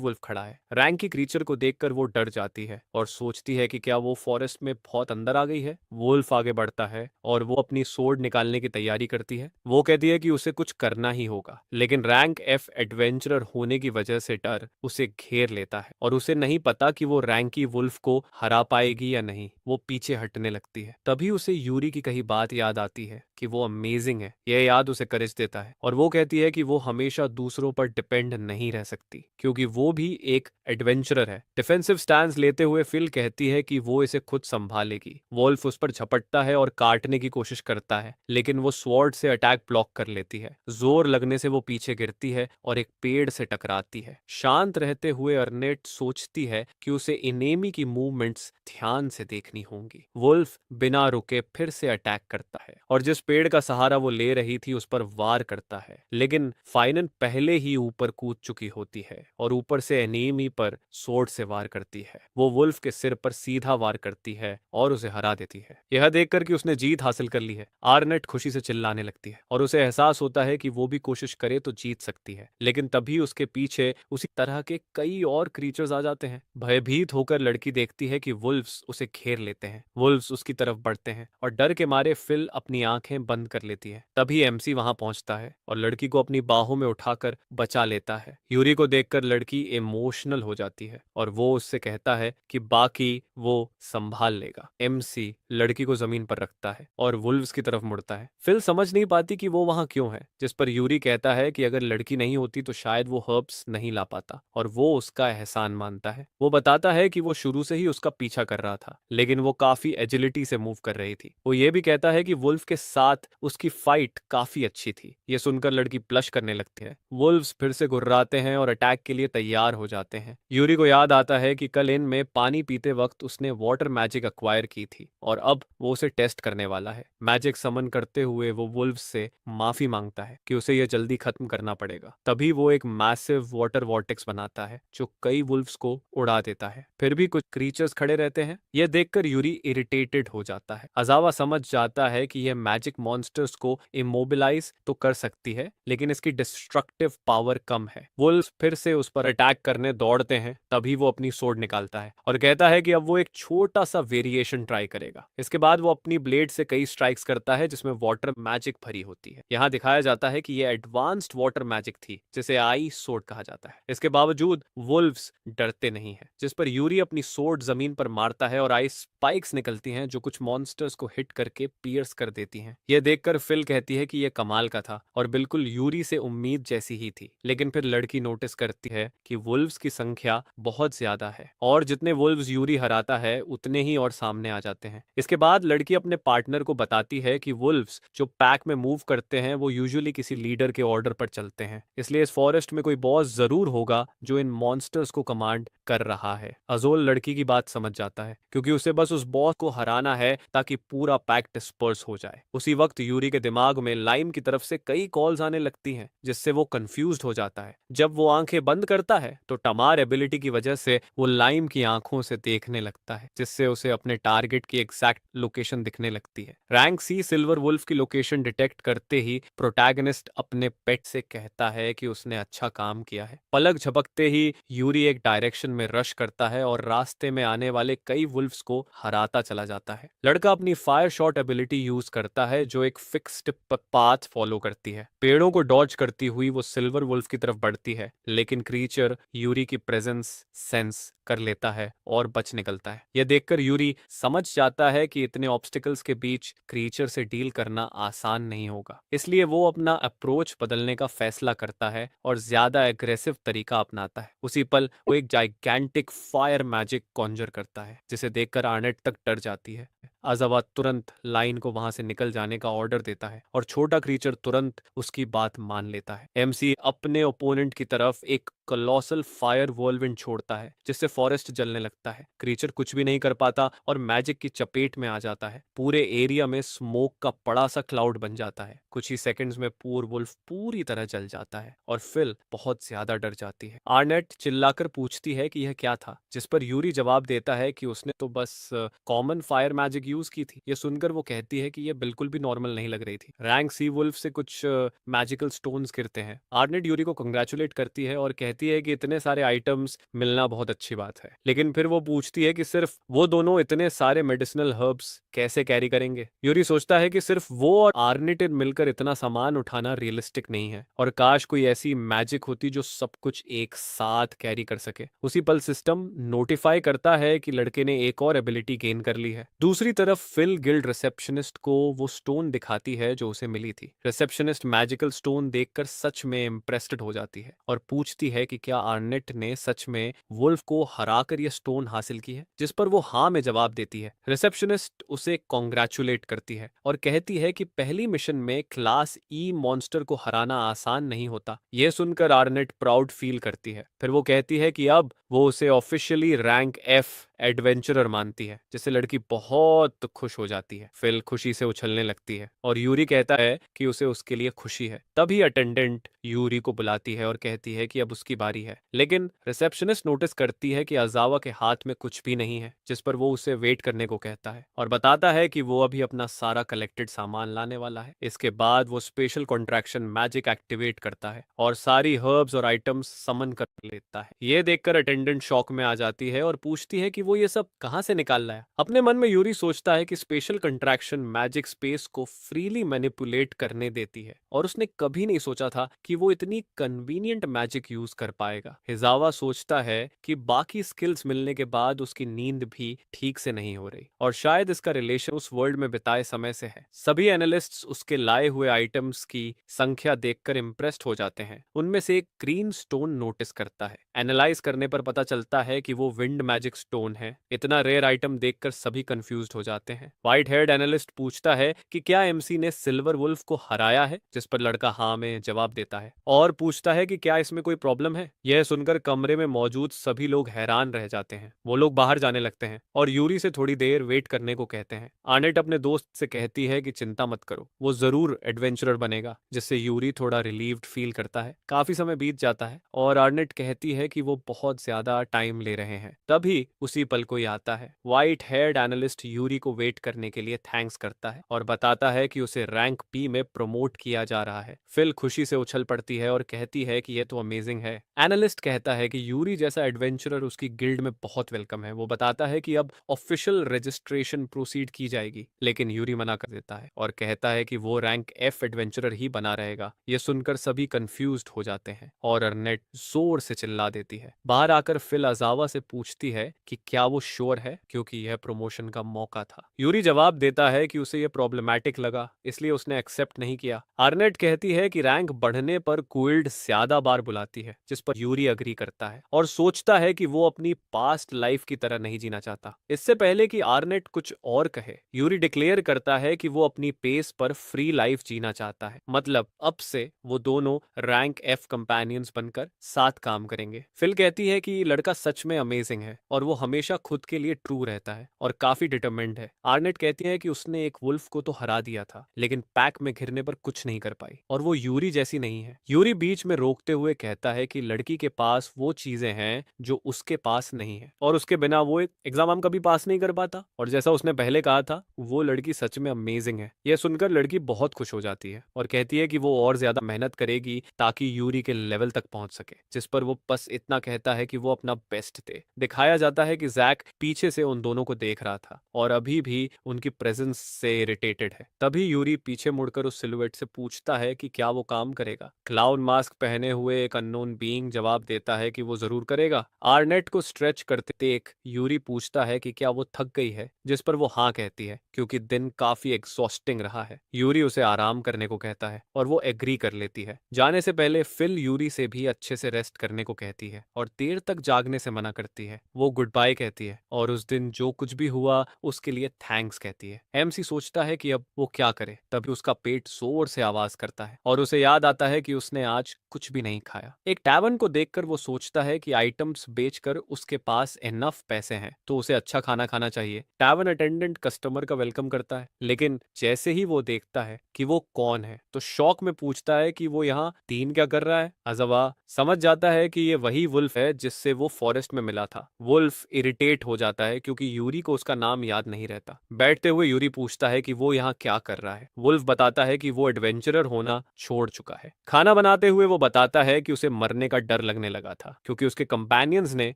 वुल्फ खड़ा है। रैंक की क्रीचर को देखकर वो डर जाती है और सोचती है कि क्या वो फॉरेस्ट में बहुत अंदर आ गई है। वुल्फ आगे बढ़ता है और वो अपनी सोर्ड निकालने की तैयारी करती है। वो कहती है कि उसे कुछ करना ही होगा, लेकिन रैंक एफ एडवेंचरर होने की वजह से डर उसे घेर लेता है और उसे नहीं पता कि वो रैंकी वुल्फ को हरा पाएगी या नहीं। वो पीछे हटने लगती है। तभी उसे यूरी की कही बात याद आती है कि वो अमेजिंग है। यह याद उसे करेज देता है और वो कहती है कि वो हमेशा दूसरों पर डिपेंड नहीं रह सकती, क्योंकि वो भी एक एडवेंचरर है। डिफेंसिव स्टैंड लेते हुए फिल कहती है कि वो इसे खुद संभालेगी। वोल्फ उस पर झपटता है और काटने की कोशिश करता है, लेकिन वो स्वॉर्ड से अटैक ब्लॉक कर लेती है। जोर लगने से वो पीछे गिरती है और एक पेड़ से टकराती है। शांत रहते हुए अर्नेट सोचती है कि उसे इनेमी की मूवमेंट्स ध्यान से देखनी होंगी। वुल्फ बिना रुके फिर से अटैक करता है और जिस पेड़ का सहारा वो ले रही थी उस पर वार करता है, लेकिन फाइनन पहले ही ऊपर कूद चुकी होती है और ऊपर से एनीमी पर सोर्ड से वार करती है। वो वुल्फ के सिर पर सीधा वार करती है और उसे हरा देती है। यह देखकर कि उसने जीत हासिल कर ली है, आर्नेट खुशी से चिल्लाने लगती है और उसे एहसास होता है कि वो भी कोशिश करे तो जीत सकती है। लेकिन तभी उसके पीछे उसी तरह के कई और क्रीचर्स आ जाते हैं। भयभीत होकर लड़की देखती है कि वुल्फ्स उसे घेर लेते हैं। वुल्फ्स उसकी तरफ बढ़ते हैं और डर के मारे फिल अपनी आंखें बंद कर लेती है। तभी एमसी वहां पहुंचता है और लड़की को अपनी बाहों में उठाकर बचा लेता है। यूरी को देखकर लड़की इमोशनल हो जाती है और वो उससे कहता है कि बाकी वो संभाल लेगा। एमसी लड़की को जमीन पर रखता है और वुल्व्स की तरफ मुड़ता है। फिल समझ नहीं पाती कि वो वहां क्यों है, जिस पर यूरी कहता है कि अगर लड़की नहीं होती तो शायद वो हर्ब्स नहीं ला पाता और वो उसका एहसान मानता है। वो बताता है कि वो शुरू से ही उसका पीछा कर रहा था, लेकिन वो काफी एजिलिटी से मूव कर रही थी। वो ये भी कहता है कि वुल्फ के साथ उसकी फाइट काफी अच्छी थी। ये सुनकर लड़की ब्लश करने लगती है। वुल्व्स फिर से गुर्राते हैं और अटैक के लिए तैयार हो जाते हैं। यूरी को याद आता है कि कल इन में पानी पीते वक्त उसने वाटर मैजिक अक्वायर की थी और अब वो उसे टेस्ट करने वाला है। मैजिक समन करते हुए वो वुल्व्स से माफी मांगता है कि उसे यह जल्दी खत्म करना पड़ेगा। तभी वो एक मैसिव वाटर वॉर्टेक्स बनाता है जो कई वुल्व्स को उड़ा देता है। फिर भी कुछ क्रीचर्स खड़े रहते हैं। यह देखकर यूरी इरिटेटेड हो जाता है। अजावा समझ जाता है कि यह मैजिक मॉन्स्टर्स को इमोबिलाइज तो कर सकती है, लेकिन इसकी डिस्ट्रक्टिव पावर कम है। वुल्व्स फिर से उस पर अटैक करने दौड़ते हैं। तभी वो अपनी सोर्ड निकालता है और कहता है कि अब वो एक छोटा सा वेरिएशन ट्राई करेगा। इसके बाद वो अपनी ब्लेड से कई स्ट्राइक्स करता है जिसमें वाटर मैजिक भरी होती है। यहाँ दिखाया जाता है कि यह एडवांस्ड वाटर मैजिक थी जिसे आइस सोर्ड कहा जाता है। इसके बावजूद वुल्व्स डरते नहीं है, जिस पर यूरी अपनी सोर्ड जमीन पर मारता है और आइस स्पाइक्स निकलती हैं जो कुछ मॉन्स्टर्स को हिट करके पियर्स कर देती हैं। यह देखकर फिल कहती है कि यह कमाल का था और बिल्कुल यूरी से उम्मीद जैसी ही थी। लेकिन फिर लड़की नोटिस करती है कि वुल्व्स की संख्या बहुत ज्यादा है और जितने वुल्व्स यूरी हराता है उतने ही और सामने आ जाते हैं। इसके बाद लड़की अपने पार्टनर को बताती है कि वुल्व्स जो पैक में मूव करते हैं वो यूजुअली किसी लीडर के ऑर्डर पर चलते हैं, इसलिए इस फॉरेस्ट में कोई बॉस जरूर होगा जो इन मॉन्स्टर्स को कमांड कर रहा है। अजोल लड़की की बात समझ जाता है क्योंकि उसे बस उस बॉस को हराना है ताकि पूरा पैक डिस्पर्स हो जाए। उसी वक्त यूरी के दिमाग में लाइम की तरफ से कई कॉल्स आने लगती हैं जिससे वो कंफ्यूज्ड हो जाता है। जब वो आंखें बंद करता है तो टमार एबिलिटी की वजह से वो लाइम की आंखों से देखने लगता है, जिससे उसे अपने टारगेट की एग्जैक्ट लोकेशन दिखने लगती है। रैंक सी सिल्वर वुल्फ की लोकेशन डिटेक्ट करते ही प्रोटैगनिस्ट अपने पेट से कहता है कि उसने अच्छा काम किया है। पलक झपकते ही यूरी एक डायरेक्शन में रश करता है और रास्ते में आने वाले कई वुल्फ्स को हराता चला जाता है। लड़का अपनी फायर शॉट एबिलिटी यूज करता है है जो एक फिक्स्ड पाथ फॉलो करती है। पेड़ों को डॉज करती हुई वो सिल्वर वुल्फ की तरफ बढ़ती है, लेकिन क्रीचर यूरी की प्रेजेंस सेंस कर लेता है और बच निकलता है। यह देखकर यूरी समझ जाता है कि इतने ऑब्स्टिकल्स के बीच क्रीचर से डील करना आसान नहीं होगा, इसलिए वो अपना अप्रोच बदलने का फैसला करता है और ज्यादा एग्रेसिव तरीका अपनाता है। उसी पल वो एक जाइगैंटिक फायर मैजिक कॉन्जर करता है, जिसे देखकर आर्नेट तक डर जाती है। अजावा तुरंत लाइन को वहां से निकल जाने का ऑर्डर देता है और छोटा क्रीचर तुरंत उसकी बात मान लेता है। एमसी अपने ओपोनेंट की तरफ एक कॉलोसल फायर व्हर्लविंड छोड़ता है, जिससे फॉरेस्ट जलने लगता है। क्रीचर कुछ भी नहीं कर पाता और मैजिक की चपेट में आ जाता है। पूरे एरिया में स्मोक का बड़ा सा क्लाउड बन जाता है। कुछ ही सेकंड्स में पूर वुल्फ पूरी तरह जल जाता है और फिल बहुत ज्यादा डर जाती है। आर्नेट चिल्लाकर पूछती है कि यह क्या था, जिस पर यूरी जवाब देता है कि उसने तो बस कॉमन फायर मैजिक यूज की थी। यह सुनकर वो कहती है कि यह बिल्कुल भी नॉर्मल नहीं लग रही थी। रैंक सी वुल्फ से कुछ मैजिकल स्टोन्स गिरते हैं। आर्नेट यूरी को कंग्रेचुलेट करती है और कहती है कि इतने सारे आइटम्स मिलना बहुत अच्छी बात है, लेकिन फिर वो पूछती है कि सिर्फ वो दोनों इतने सारे मेडिसिनल हर्ब्स कैसे कैरी करेंगे। यूरी सोचता है कि सिर्फ वो और आर्नेट मिलकर इतना सामान उठाना रियलिस्टिक नहीं है और काश कोई ऐसी मैजिक होती जो सब कुछ एक साथ कैरी कर सके। उसी पल सिस्टम नोटिफाई करता है कि लड़के ने एक और एबिलिटी गेन कर ली है। दूसरी तरफ फिल गिल्ड रिसेप्शनिस्ट को वो स्टोन दिखाती है जो उसे मिली थी। रिसेप्शनिस्ट मैजिकल स्टोन देखकर सच में इम्प्रेस्ड हो जाती है और पूछती है कि क्या आर्नेट ने सच में वुल्फ को हराकर यह स्टोन हासिल की है, जिस पर वो हाँ में जवाब देती है। रिसेप्शनिस्ट उसे कॉन्ग्रेचुलेट करती है और कहती है कि पहली मिशन में क्लास ई मॉन्स्टर को हराना आसान नहीं होता। यह सुनकर आर्नेट प्राउड फील करती है। फिर वो कहती है कि अब वो उसे ऑफिशियली रैंक एफ एडवेंचरर मानती है, जिससे लड़की बहुत खुश हो जाती है। फिल खुशी से उछलने लगती है और यूरी कहता है कि उसे उसके लिए खुशी है। तभी अटेंडेंट यूरी को बुलाती है और कहती है कि अब उसकी बारी है, लेकिन रिसेप्शनिस्ट नोटिस करती है कि अजावा के हाथ में कुछ भी नहीं है, जिस पर वो उसे वेट करने को कहता है और बताता है कि वो अभी अपना सारा कलेक्टेड सामान लाने वाला है। इसके बाद वो स्पेशल कॉन्ट्रैक्शन मैजिक एक्टिवेट करता है और सारी हर्ब्स और आइटम्स समन कर लेता है। ये देखकर अटेंडेंट शॉक में आ जाती है और पूछती है कि वो ये सब कहां से निकाल लाया। अपने मन में यूरी सोचता है कि स्पेशल कंट्रैक्शन मैजिक स्पेस को फ्रीली मैनिपुलेट करने देती है और उसने कभी नहीं सोचा था कि वो इतनी कन्वीनियंट मैजिक यूज कर पाएगा। हिजावा सोचता है कि बाकी स्किल्स मिलने के बाद उसकी नींद भी ठीक से नहीं हो रही और शायद इसका रिलेशन उस वर्ल्ड में बिताए समय से है। सभी एनालिस्ट्स उसके लाए हुए आइटम्स की संख्या देखकर इम्प्रेस्ड हो जाते हैं। उनमें से एक ग्रीन स्टोन नोटिस करता है। एनालाइज करने पर पता चलता है कि वो विंड मैजिक स्टोन है। इतना रेयर आइटम देखकर सभी कंफ्यूज्ड हो जाते हैं। व्हाइट हेयर्ड एनालिस्ट पूछता है कि क्या एमसी ने सिल्वर वुल्फ को हराया है, जिस पर लड़का हाँ में जवाब देता है और पूछता है कि क्या इसमें कोई प्रॉब्लम है। यह सुनकर कमरे में मौजूद सभी लोग हैरान रह जाते हैं। वो लोग बाहर जाने लगते हैं और यूरी से थोड़ी देर वेट करने को कहते हैं। आर्नेट अपने दोस्त से कहती है कि चिंता मत करो, वो जरूर एडवेंचरर बनेगा, जिससे यूरी थोड़ा रिलीव्ड फील करता है। काफी समय बीत जाता है और आर्नेट कहती है कि वो बहुत ज्यादा टाइम ले रहे हैं। तभी उसी पल कोई आता है। व्हाइट हेयर्ड एनालिस्ट यूरी को वेट करने के लिए थैंक्स करता है और बताता है कि उसे रैंक पी में प्रमोट किया जा रहा है। फिल खुशी से उछल पड़ती है और कहती है कि यह तो अमेजिंग है। एनालिस्ट कहता है कि यूरी जैसा एडवेंचरर उसकी गिल्ड में बहुत वेलकम है। वो बताता है कि अब ऑफिशियल रजिस्ट्रेशन प्रोसीड की जाएगी, लेकिन यूरी मना कर देता है और कहता है कि वो रैंक एफ एडवेंचरर ही बना रहेगा। ये सुनकर सभी कंफ्यूज्ड हो जाते हैं और अर्नेट जोर से चिल्ला देती है। बाहर आकर फिल अजावा से पूछती है कि क्या वो श्योर है, क्योंकि यह प्रमोशन का मौका था। यूरी जवाब देता है कि उसे यह प्रॉब्लमैटिक लगा, इसलिए उसने एक्सेप्ट नहीं किया। आर्नेट कहती है कि रैंक बढ़ने पर क्विल्ड ज्यादा बार बुलाती है, जिस पर यूरी अग्री करता है और सोचता है कि वो अपनी पास्ट लाइफ की तरह नहीं जीना चाहता। इससे पहले कि आर्नेट कुछ और कहे, यूरी डिक्लेयर करता है कि वो अपनी पेस पर फ्री लाइफ जीना चाहता है। मतलब अब से वो दोनों रैंक एफ कंपेनियंस बनकर साथ काम करेंगे। फिल कहती है कि लड़का सच में अमेजिंग है और वो हमेशा खुद के लिए ट्रू रहता है और काफी डिटरमिन्ड है। आर्नेट कहती है कि उसने एक वुल्फ को तो हरा दिया था, लेकिन पैक में घिरने पर कुछ नहीं कर पाई और वो यूरी जैसी नहीं है। यूरी बीच में रोकते हुए कहता है कि कि लड़की के पास वो चीजें हैं जो उसके पास नहीं है और उसके बिना वो एक एग्जाम हम कभी पास नहीं कर पाता। और जैसा उसने पहले कहा था, वो लड़की सच में अमेजिंग है। यह सुनकर लड़की बहुत खुश हो जाती है और कहती है कि वो और ज्यादा मेहनत करेगी ताकि यूरी के लेवल तक पहुंच सके, जिस पर वो बस इतना कहता है कि वो अपना बेस्ट दे। दिखाया जाता है कि जैक पीछे से उन दोनों को देख रहा था और अभी भी उनकी प्रेजेंस से इरिटेटेड है। तभी यूरी पीछे मुड़कर उस सिलुएट से पूछता है कि क्या वो काम करेगा। क्लाउन मास्क पहने हुए एक अननोन बीइंग जवाब देता है कि वो जरूर करेगा। आर्नेट को स्ट्रेच करते देख यूरी पूछता है कि क्या वो थक गई है, जिस पर वो हाँ कहती है क्योंकि दिन काफी एग्जॉस्टिंग रहा है। यूरी उसे आराम करने को कहता है और वो एग्री कर लेती है। जाने से पहले फिल यूरी से भी अच्छे से रेस्ट करने को कहती है और देर तक जागने से मना करती है। वो गुड बाय कहती है और उस दिन जो कुछ भी हुआ उसके लिए थैंक्स कहती है। एमसी सोचता है कि अब वो क्या करे, तभी उसका पेट जोर से आवाज करता है और उसे याद आता है कि उसने आज कुछ भी नहीं खाया। एक टैवर्न को देखकर वो सोचता है कि आइटम्स बेचकर उसके पास इनफ पैसे हैं तो उसे अच्छा खाना खाना चाहिए। टैवर्न अटेंडेंट कस्टमर का वेलकम करता है, लेकिन जैसे ही वो देखता है कि वो कौन है तो शॉक में पूछता है कि वो यहाँ तीन क्या कर रहा है। अजवा समझ जाता है कि ये वही वुल्फ है जिससे वो फॉरेस्ट में मिला था। वुल्फ इरिटेट हो जाता है क्योंकि यूरी को उसका नाम याद नहीं रहता। बैठते हुए यूरी पूछता है कि वो यहाँ क्या कर रहा है। वुल्फ बताता है कि वो एडवेंचरर होना छोड़ चुका है। खाना बनाते हुए वो बताता है कि उसे मरने का डर लगने लगा था क्योंकि उसके कंपेनियंस ने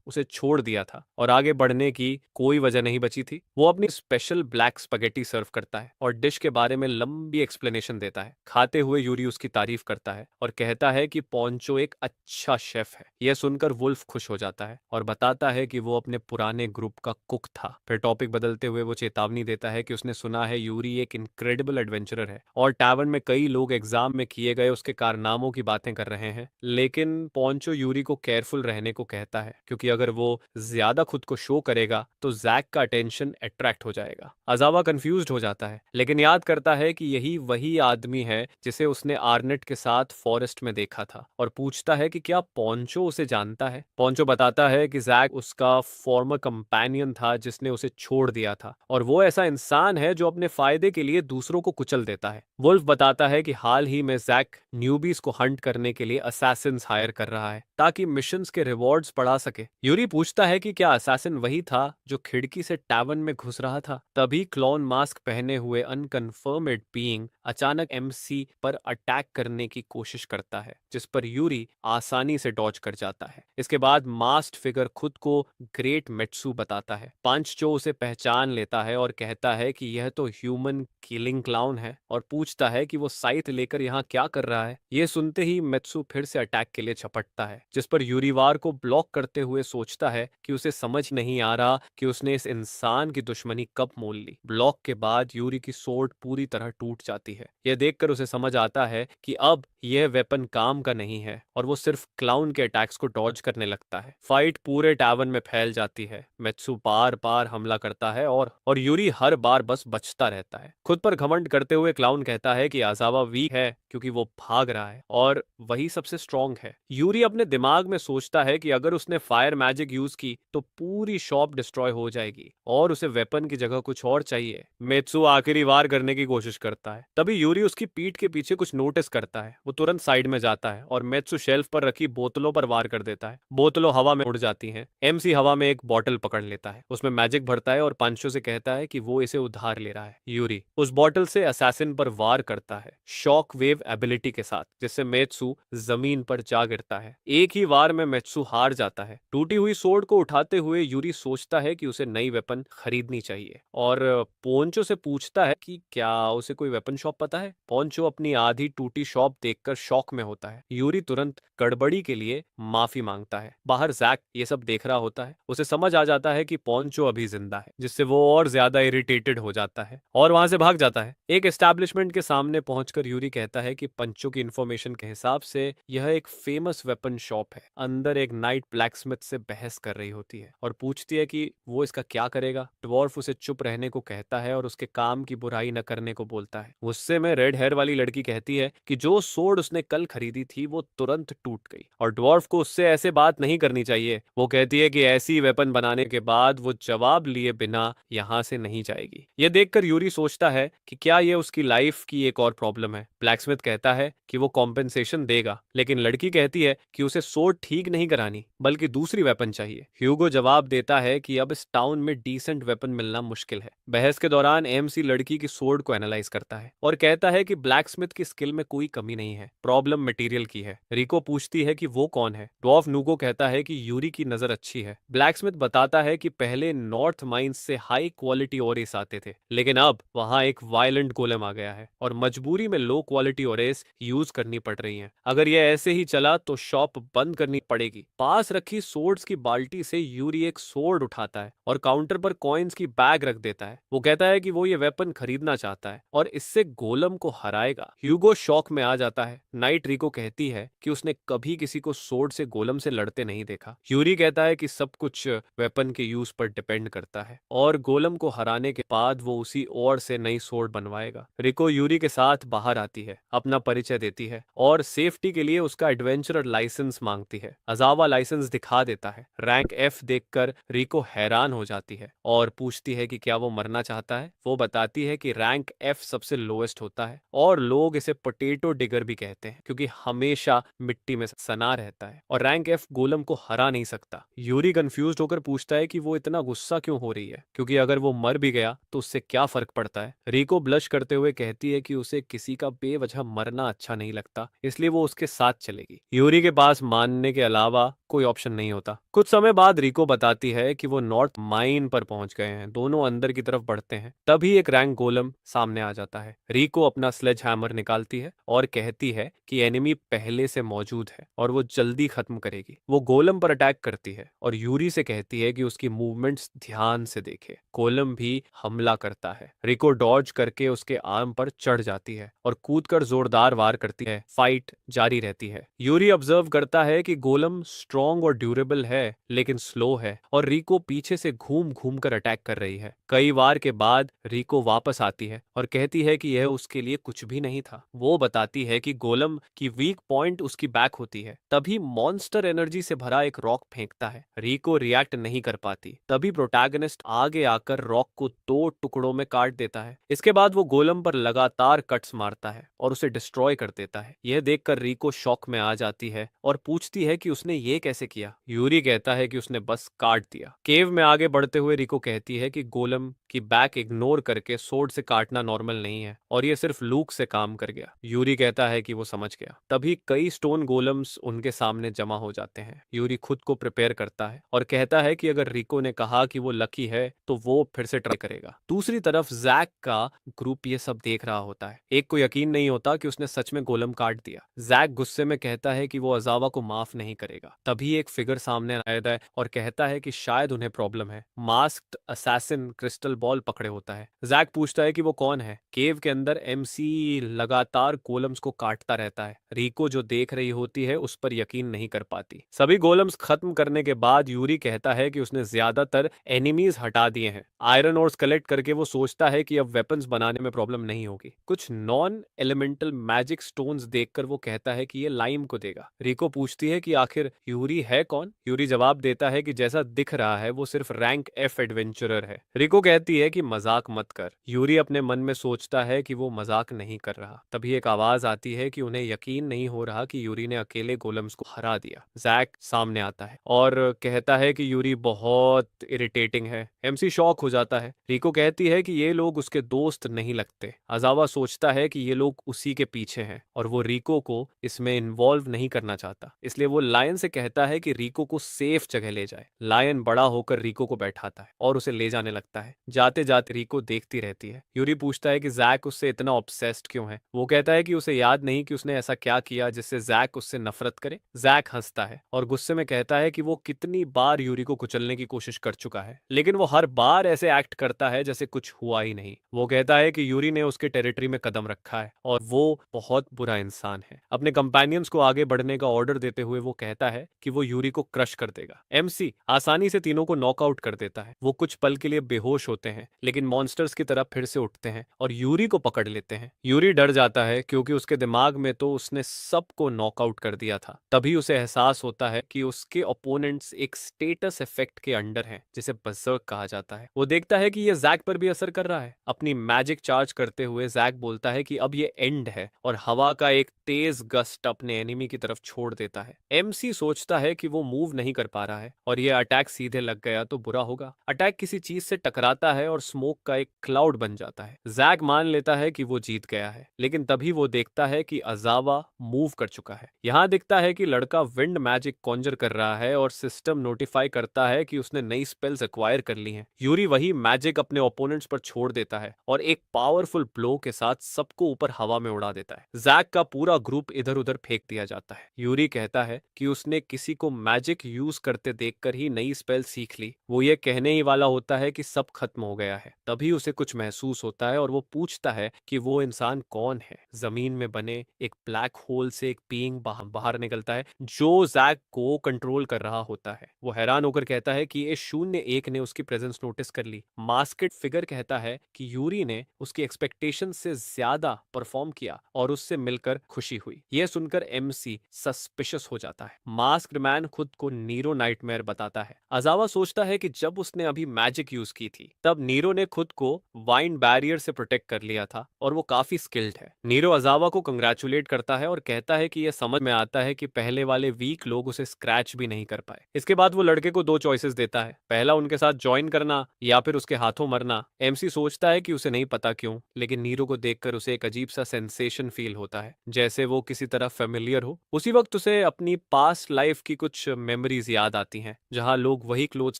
उसे छोड़ दिया था और आगे बढ़ने की कोई वजह नहीं बची थी। वो अपनी स्पेशल ब्लैक स्पगेटी सर्व करता है और डिश के बारे में लंबी एक्सप्लेनेशन देता है। खाते हुए यूरी उसकी तारीफ करता है और कहता है कि पोंचो एक अच्छा शेफ है। यह सुनकर वुल्फ खुश हो जाता है और बताता है कि वो अपने पुराने ग्रुप का कुक था। फिर टॉपिक बदलते हुए वो चेतावनी देता है कि उसने सुना है यूरी एक इनक्रेडिबल एडवेंचरर है और टैवर्न में कई लोग एग्जाम में किए गए उसके कारनामों की बातें कर रहे हैं। लेकिन पोंचो यूरी को केयरफुल रहने को कहता है क्योंकि अगर वो ज्यादा खुद को शो करेगा तो जैक का अटेंशन अट्रैक्ट हो जाएगा। अजावा कंफ्यूज्ड हो जाता है लेकिन याद करता है कि यही वही आदमी है जिसे उसने आर्नेट के साथ फॉरेस्ट में देखा था और पूछता है कि क्या पोंचो उसे जानता है। पोंचो बताता है कि जैक उसका फॉर्मर कंपेनियन था जिसने उसे छोड़ दिया था और वो ऐसा इंसान है जो अपने फायदे के लिए दूसरों को कुचल देता है। वुल्फ बताता है कि हाल ही में जैक न्यूबीज को हंट करने के लिए असैसिन्स हायर कर रहा है ताकि मिशंस के रिवॉर्ड्स बढ़ा सके। यूरी पूछता है कि क्या असैसिन वही था जो खिड़की से टैवर्न में घुस रहा था। तभी क्लॉन मास्क पहने हुए अनकन्फर्मेड बीइंग अचानक एमसी पर अटैक करने की कोशिश करता है, जिस पर यूरी आसानी से डॉज कर जाता है। इसके बाद मास्क्ड फिगर खुद को ग्रेट मेट्सू बताता है। पांचचो उसे पहचान लेता है और कहता है कि यह तो ह्यूमन किलिंग क्लाउन है और पूछता है कि वो साइट लेकर यहाँ क्या कर रहा है। ये सुनते ही मेट्सू फिर से अटैक के लिए झपटता है, जिस पर यूरीवार को ब्लॉक करते हुए सोचता है कि उसे समझ नहीं आ रहा कि उसने इस इंसान की दुश्मनी कब मोल ली। ब्लॉक के बाद यूरी की सोर्ड पूरी तरह टूट जाती है। यह देखकर उसे समझ आता है कि अब यह वेपन काम का नहीं है और वो सिर्फ क्लाउन के अटैक्स को डॉज करने लगता है। फाइट पूरे टैवर्न में फैल जाती है। मेट्सू बार बार हमला करता है और यूरी हर बार बस बचता रहता है। खुद पर घमंड करते हुए क्लाउन कहता है कि आजावा वीक है क्योंकि वो भाग रहा है और वही सबसे स्ट्रांग है। यूरी अपने दिमाग में सोचता है कि अगर उसने फायर मैजिक यूज की तो पूरी शॉप डिस्ट्रॉय हो जाएगी और उसे वेपन की जगह कुछ और चाहिए। मेत्सु आखिरी वार करने की कोशिश करता है, तभी यूरी उसकी पीठ के पीछे कुछ नोटिस करता है। वो तुरंत साइड में जाता है और मेत्सु शेल्फ पर रखी बोतलों पर वार कर देता है। बोतलों हवा में उड़ जाती हैं। एमसी हवा में एक बॉटल पकड़ लेता है, उसमें मैजिक भरता है और पांचो से कहता है कि वो इसे उधार ले रहा है। यूरी उस बॉटल से असैसिन पर वार करता है शॉक वेव एबिलिटी के साथ, जिससे मेत्सु जमीन पर जा गिरता है। एक ही वार में मेत्सु हार जाता है। टूटी हुई सोर्ड को उठाते हुए यूरी सोचता है कि उसे नई वेपन खरीदनी चाहिए और पोंचो से पूछता है कि क्या उसे कोई वेपन शॉप पता है। पोंचो अपनी आधी टूटी शॉप देखकर शॉक में होता है। यूरी तुरंत गड़बड़ी के लिए माफी मांगता है। बाहर जैक ये सब देख रहा होता है। उसे समझ आ जाता है कि पोंचो अभी जिंदा है, जिससे वो और ज्यादा इरिटेटेड हो जाता है और वहां से भाग जाता है। एक एस्टैब्लिशमेंट के सामने पहुंचकर यूरी कहता है कि पंचो की इन्फॉर्मेशन के हिसाब से यह एक फेमस वेपन शॉप है। अंदर एक नाइट ब्लैकस्मिथ से बहस कर रही होती है और पूछती है कि वो इसका क्या करेगा। ड्वार्फ उसे चुप रहने को कहता है और उसके काम की बुराई न करने को बोलता है। गुस्से में रेड हेयर वाली लड़की कहती है कि जो सोर्ड उसने कल खरीदी थी वो तुरंत टूट गई और ड्वार्फ को उससे ऐसे बात नहीं करनी चाहिए। वो कहती है कि ऐसी वेपन बनाने के बाद वो जवाब लिए बिना यहाँ से नहीं जाएगी। ये देखकर यूरी सोचता है कि क्या ये उसकी लाइफ की एक और प्रॉब्लम है। ब्लैकस्मिथ कहता है कि वो कॉम्पेंसेशन देगा, लेकिन लड़की कहती है कि उसे सोर्ड ठीक नहीं करानी बल्कि दूसरी वेपन चाहिए। ह्यूगो जवाब देता है कि अब इस टाउन में डिसेंट वेपन मिलना मुश्किल है। बहस के दौरान एमसी लड़की की सोर्ड को एनालाइज करता है और कहता है कि ब्लैकस्मिथ की स्किल में कोई कमी नहीं है, प्रॉब्लम मटेरियल की है। रिको पूछती है कि वो कौन है। ड्वार्फ नूगो कहता है कि यूरी की नजर अच्छी है। ब्लैकस्मिथ बताता है कि पहले नॉर्थ माइंस से हाई क्वालिटी ओरेस आते थे, लेकिन अब वहां एक वायलेंट गोलेम आ गया है और मजबूरी में लो क्वालिटी ओरेस यूज करनी पड़ रही हैं। अगर यह ऐसे ही चला तो शॉप बंद करनी पड़ेगी। पास रखी सोर्ड्स की बाल्टी से यूरी एक सोर्ड उठाता है और काउंटर पर कॉइन्स की बैग रख देता है। वो कहता है कि वो ये वेपन खरीदना चाहता है और इससे गोलम को हराएगा। ह्यूगो शॉक में आ जाता है। नाइट रिको कहती है कि उसने कभी किसी को सोर्ड से गोलम से लड़ते नहीं देखा। यूरी कहता है कि सब कुछ वेपन के यूज पर डिपेंड करता है और गोलम को हराने के बाद वो उसी और से नई सोर्ड बनवाएगा। रिको यूरी के साथ बाहर आती है, अपना परिचय देती है और सेफ्टी के लिए उसका एडवेंचरर लाइसेंस मांगती है। अजावा लाइसेंस दिखा देता है। रैंक एफ देखकर रिको हैरान हो जाती है और पूछती है कि क्या वो मरना चाहता है। वो बताती है कि रैंक एफ सबसे लोएस्ट होता है और लोग इसे पोटैटो डिगर भी कहते हैं क्योंकि हमेशा मिट्टी में सना रहता है और रैंक एफ गोलम को हरा नहीं सकता। यूरी कंफ्यूज होकर पूछता है कि वो इतना गुस्सा क्यों हो रही है, क्योंकि अगर वो मर भी गया तो उससे क्या फर्क पड़ता है। रिको ब्लश करते हुए कहती है कि उसे किसी का बेवजह मरना अच्छा नहीं लगता, इसलिए वो उसके साथ चलेगी। यूरी के पास मानने के अलावा कोई ऑप्शन नहीं होता। कुछ समय बाद रिको बताती है कि वो नॉर्थ माइन पर पहुंच गए हैं। दोनों अंदर की तरफ बढ़ते हैं, तभी एक रैंक गोलम सामने आ जाता है। रिको अपना स्लेज हैमर निकालती है और कहती है कि एनिमी पहले से मौजूद है और वो जल्दी खत्म करेगी। वो गोलम पर अटैक करती है और यूरी से कहती है कि उसकी मूवमेंट्स ध्यान से देखे। गोलम भी हमला करता है। रिको डॉज करके उसके आर्म पर चढ़ जाती है और कूदकर जोरदार वार करती है। फाइट जारी रहती है। यूरी ऑब्जर्व करता है कि गोलम स्ट्रॉन्ग और ड्यूरेबल है लेकिन स्लो है और रिको पीछे से घूम घूम कर अटैक कर रही है। कई वार के बाद रिको वापस आती है और कहती है कि यह उसके लिए कुछ भी नहीं था। वो बताती है कि गोलम की वीक पॉइंट उसकी बैक होती है। तभी मॉन्स्टर एनर्जी से भरा एक रॉक फेंकता है। रिको रिएक्ट नहीं कर पाती। तभी प्रोटैगनिस्ट आगे आकर रॉक को 2 टुकड़ों में काट देता है। इसके बाद वो गोलम पर लगातार कट्स मारता है और उसे डिस्ट्रॉय कर देता है। यह देखकर रिको शॉक में आ जाती है और पूछती है कि उसने ये कैसे किया। यूरी कहता है कि उसने बस काट दिया। केव में आगे बढ़ते हुए रिको कहती है कि गोलम की बैक इग्नोर करके सोर्ड से काटना नॉर्मल नहीं है और ये सिर्फ लूक से काम कर गया। यूरी कहता है कि वो समझ गया। तभी कई स्टोन गोलम्स उनके सामने जमा हो जाते हैं। यूरी खुद को प्रिपेयर करता है और कहता है कि अगर रिको ने कहा कि वो लकी है तो वो फिर से ट्राई करेगा। दूसरी तरफ जैक का ग्रुप ये सब देख रहा होता है। एक को यकीन नहीं होता कि उसने सच में गोलम काट दिया। जैक गुस्से में कहता है कि वो अजावा को माफ नहीं करेगा। तभी एक फिगर सामने आता है और कहता है कि शायद उन्हें प्रॉब्लम है। मास्क्ड असैसिन क्रिस्टल बॉल पकड़े होता है। जैक पूछता है कि वो कौन है। केव के अंदर एमसी लगातार गोलम्स को काटता रहता है। रिको जो देख रही होती है उस पर यकीन नहीं कर पाती। सभी गोलम्स खत्म करने के बाद यूरी कहता है कि उसने ज्यादातर एनिमीज हटा दिए हैं। आयरन ओर्स कलेक्ट करके वो सोचता है कि अब वेपन्स बनाने में प्रॉब्लम नहीं होगी। कुछ नॉन एलिमेंटल मैजिक स्टोन्स देखकर वो कहता है कि ये लाइम को देगा। रिको पूछती है कि आखिर यूरी है कौन। यूरी जवाब देता है कि जैसा दिख रहा है वो सिर्फ रैंक एफ एडवेंचरर है। रिको कहती है कि मजाक मत कर। यूरी अपने मन में सोचता है कि वो मजाक नहीं कर रहा। तभी एक आवाज आती है कि उन्हें यकीन नहीं हो रहा कि यूरी ने अकेले गोलम्स को हरा दिया। जैक सामने आता है और कहता है कि यूरी बहुत इरिटेटिंग है। एमसी शॉक हो जाता है। रिको कहती है कि ये लोग उसके दोस्त नहीं लगते। अजावा सोचता है कि ये लोग उसी के पीछे हैं और वो रिको को इसमें इन्वॉल्व नहीं करना चाहता, इसलिए वो लायन से कहता है कि रिको को सेफ जगह ले जाए। लायन बड़ा होकर रिको को बैठाता है और उसे ले जाने लगता है। जाते जाते रिको देखती रहती है। यूरी पूछता है कि जैक उससे इतना ऑब्सेस्ड क्यों है। वो कहता है कि उसे याद नहीं कि उसने ऐसा क्या किया जिससे जैक उससे नफरत करे। जैक हंसता है और गुस्से में कहता है कि वो कितनी बार यूरी को कुचलने की कोशिश कर चुका है, लेकिन वो हर बार ऐसे एक्ट करता है जैसे कुछ हुआ ही नहीं। वो कहता है कि यूरी ने उसके टेरिटरी में कदम रखा है और वो बहुत बुरा इंसान है। अपने कंपेनियंस को आगे बढ़ने का ऑर्डर देते हुए वो कहता है कि वो यूरी को क्रश कर देगा। एमसी आसानी से तीनों को नॉकआउट कर देता है। वो कुछ पल के लिए बेहोश होते होते हैं, लेकिन मॉन्स्टर्स की तरह फिर से उठते हैं और यूरी को पकड़ लेते हैं। यूरी डर जाता है क्योंकि उसके दिमाग में तो उसने सबको नॉकआउट कर दिया था। तभी उसे एहसास होता है कि उसके ओपोनेंट्स एक स्टेटस इफेक्ट के अंडर हैं, जिसे बर्सर्क कहा जाता है। वो देखता है कि ये जैक पर भी असर कर रहा है। अपनी मैजिक चार्ज करते हुए जैक बोलता है कि अब ये एंड है और हवा का एक तेज गस्ट अपने एनिमी की तरफ छोड़ देता है। एमसी सोचता है कि वो मूव नहीं कर पा रहा है और ये अटैक सीधे लग गया तो बुरा होगा। अटैक किसी चीज से टकराता है और स्मोक का एक क्लाउड बन जाता है। जैक मान लेता है कि वो जीत गया है, लेकिन तभी वो देखता है कि अजावा मूव कर चुका है। यहाँ दिखता है कि लड़का विंड मैजिक कॉन्जर कर रहा है और सिस्टम नोटिफाई करता है कि उसने नई स्पेल्स एक्वायर कर ली हैं। यूरी वही मैजिक अपने ओपोनेंट्स पर छोड़ देता है और एक पावरफुल ब्लो के साथ सबको ऊपर हवा में उड़ा देता है। जैक का पूरा ग्रुप इधर उधर फेंक दिया जाता है। यूरी कहता है कि उसने किसी को मैजिक यूज करते देखकर ही नई स्पेल सीख ली। वो ये कहने ही वाला होता है कि सब खत्म हो गया है, तभी उसे कुछ महसूस होता है और वो पूछता है कि वो इंसान कौन है। जमीन में बने एक ब्लैक होल से एक बीइंग बाहर निकलता है जो जैक को कंट्रोल कर रहा होता है। वो हैरान होकर कहता है कि ये 01 ने उसकी प्रेजेंस नोटिस कर ली। मास्केड फिगर कहता है कि यूरी ने उसकी एक्सपेक्टेशन से ज्यादा परफॉर्म किया और उससे मिलकर खुशी हुई। यह सुनकर एमसी सस्पिशियस हो जाता है। मास्क्ड मैन खुद को नीरो नाइटमेयर बताता है। अजावा सोचता है कि जब उसने अभी मैजिक यूज की थी तब नीरो ने खुद को वाइन बैरियर से प्रोटेक्ट कर लिया था और वो काफी स्किल्ड है। नीरो अजावा को कंग्रेचुलेट करता है और कहता है कि यह समझ में आता है कि पहले वाले वीक लोग उसे स्क्रैच भी नहीं कर पाए। इसके बाद वो लड़के को दो चॉइसेस देता है, पहला उनके साथ ज्वाइन करना या फिर उसके हाथों मरना। एमसी सोचता है कि उसे नहीं पता क्यों, लेकिन नीरो को देखकर उसे एक अजीब सा सेंसेशन फील होता है, जैसे वो किसी तरह फेमिलियर हो। उसी वक्त उसे अपनी पास्ट लाइफ की कुछ मेमोरीज याद आती हैं, जहां लोग वही क्लोथ्स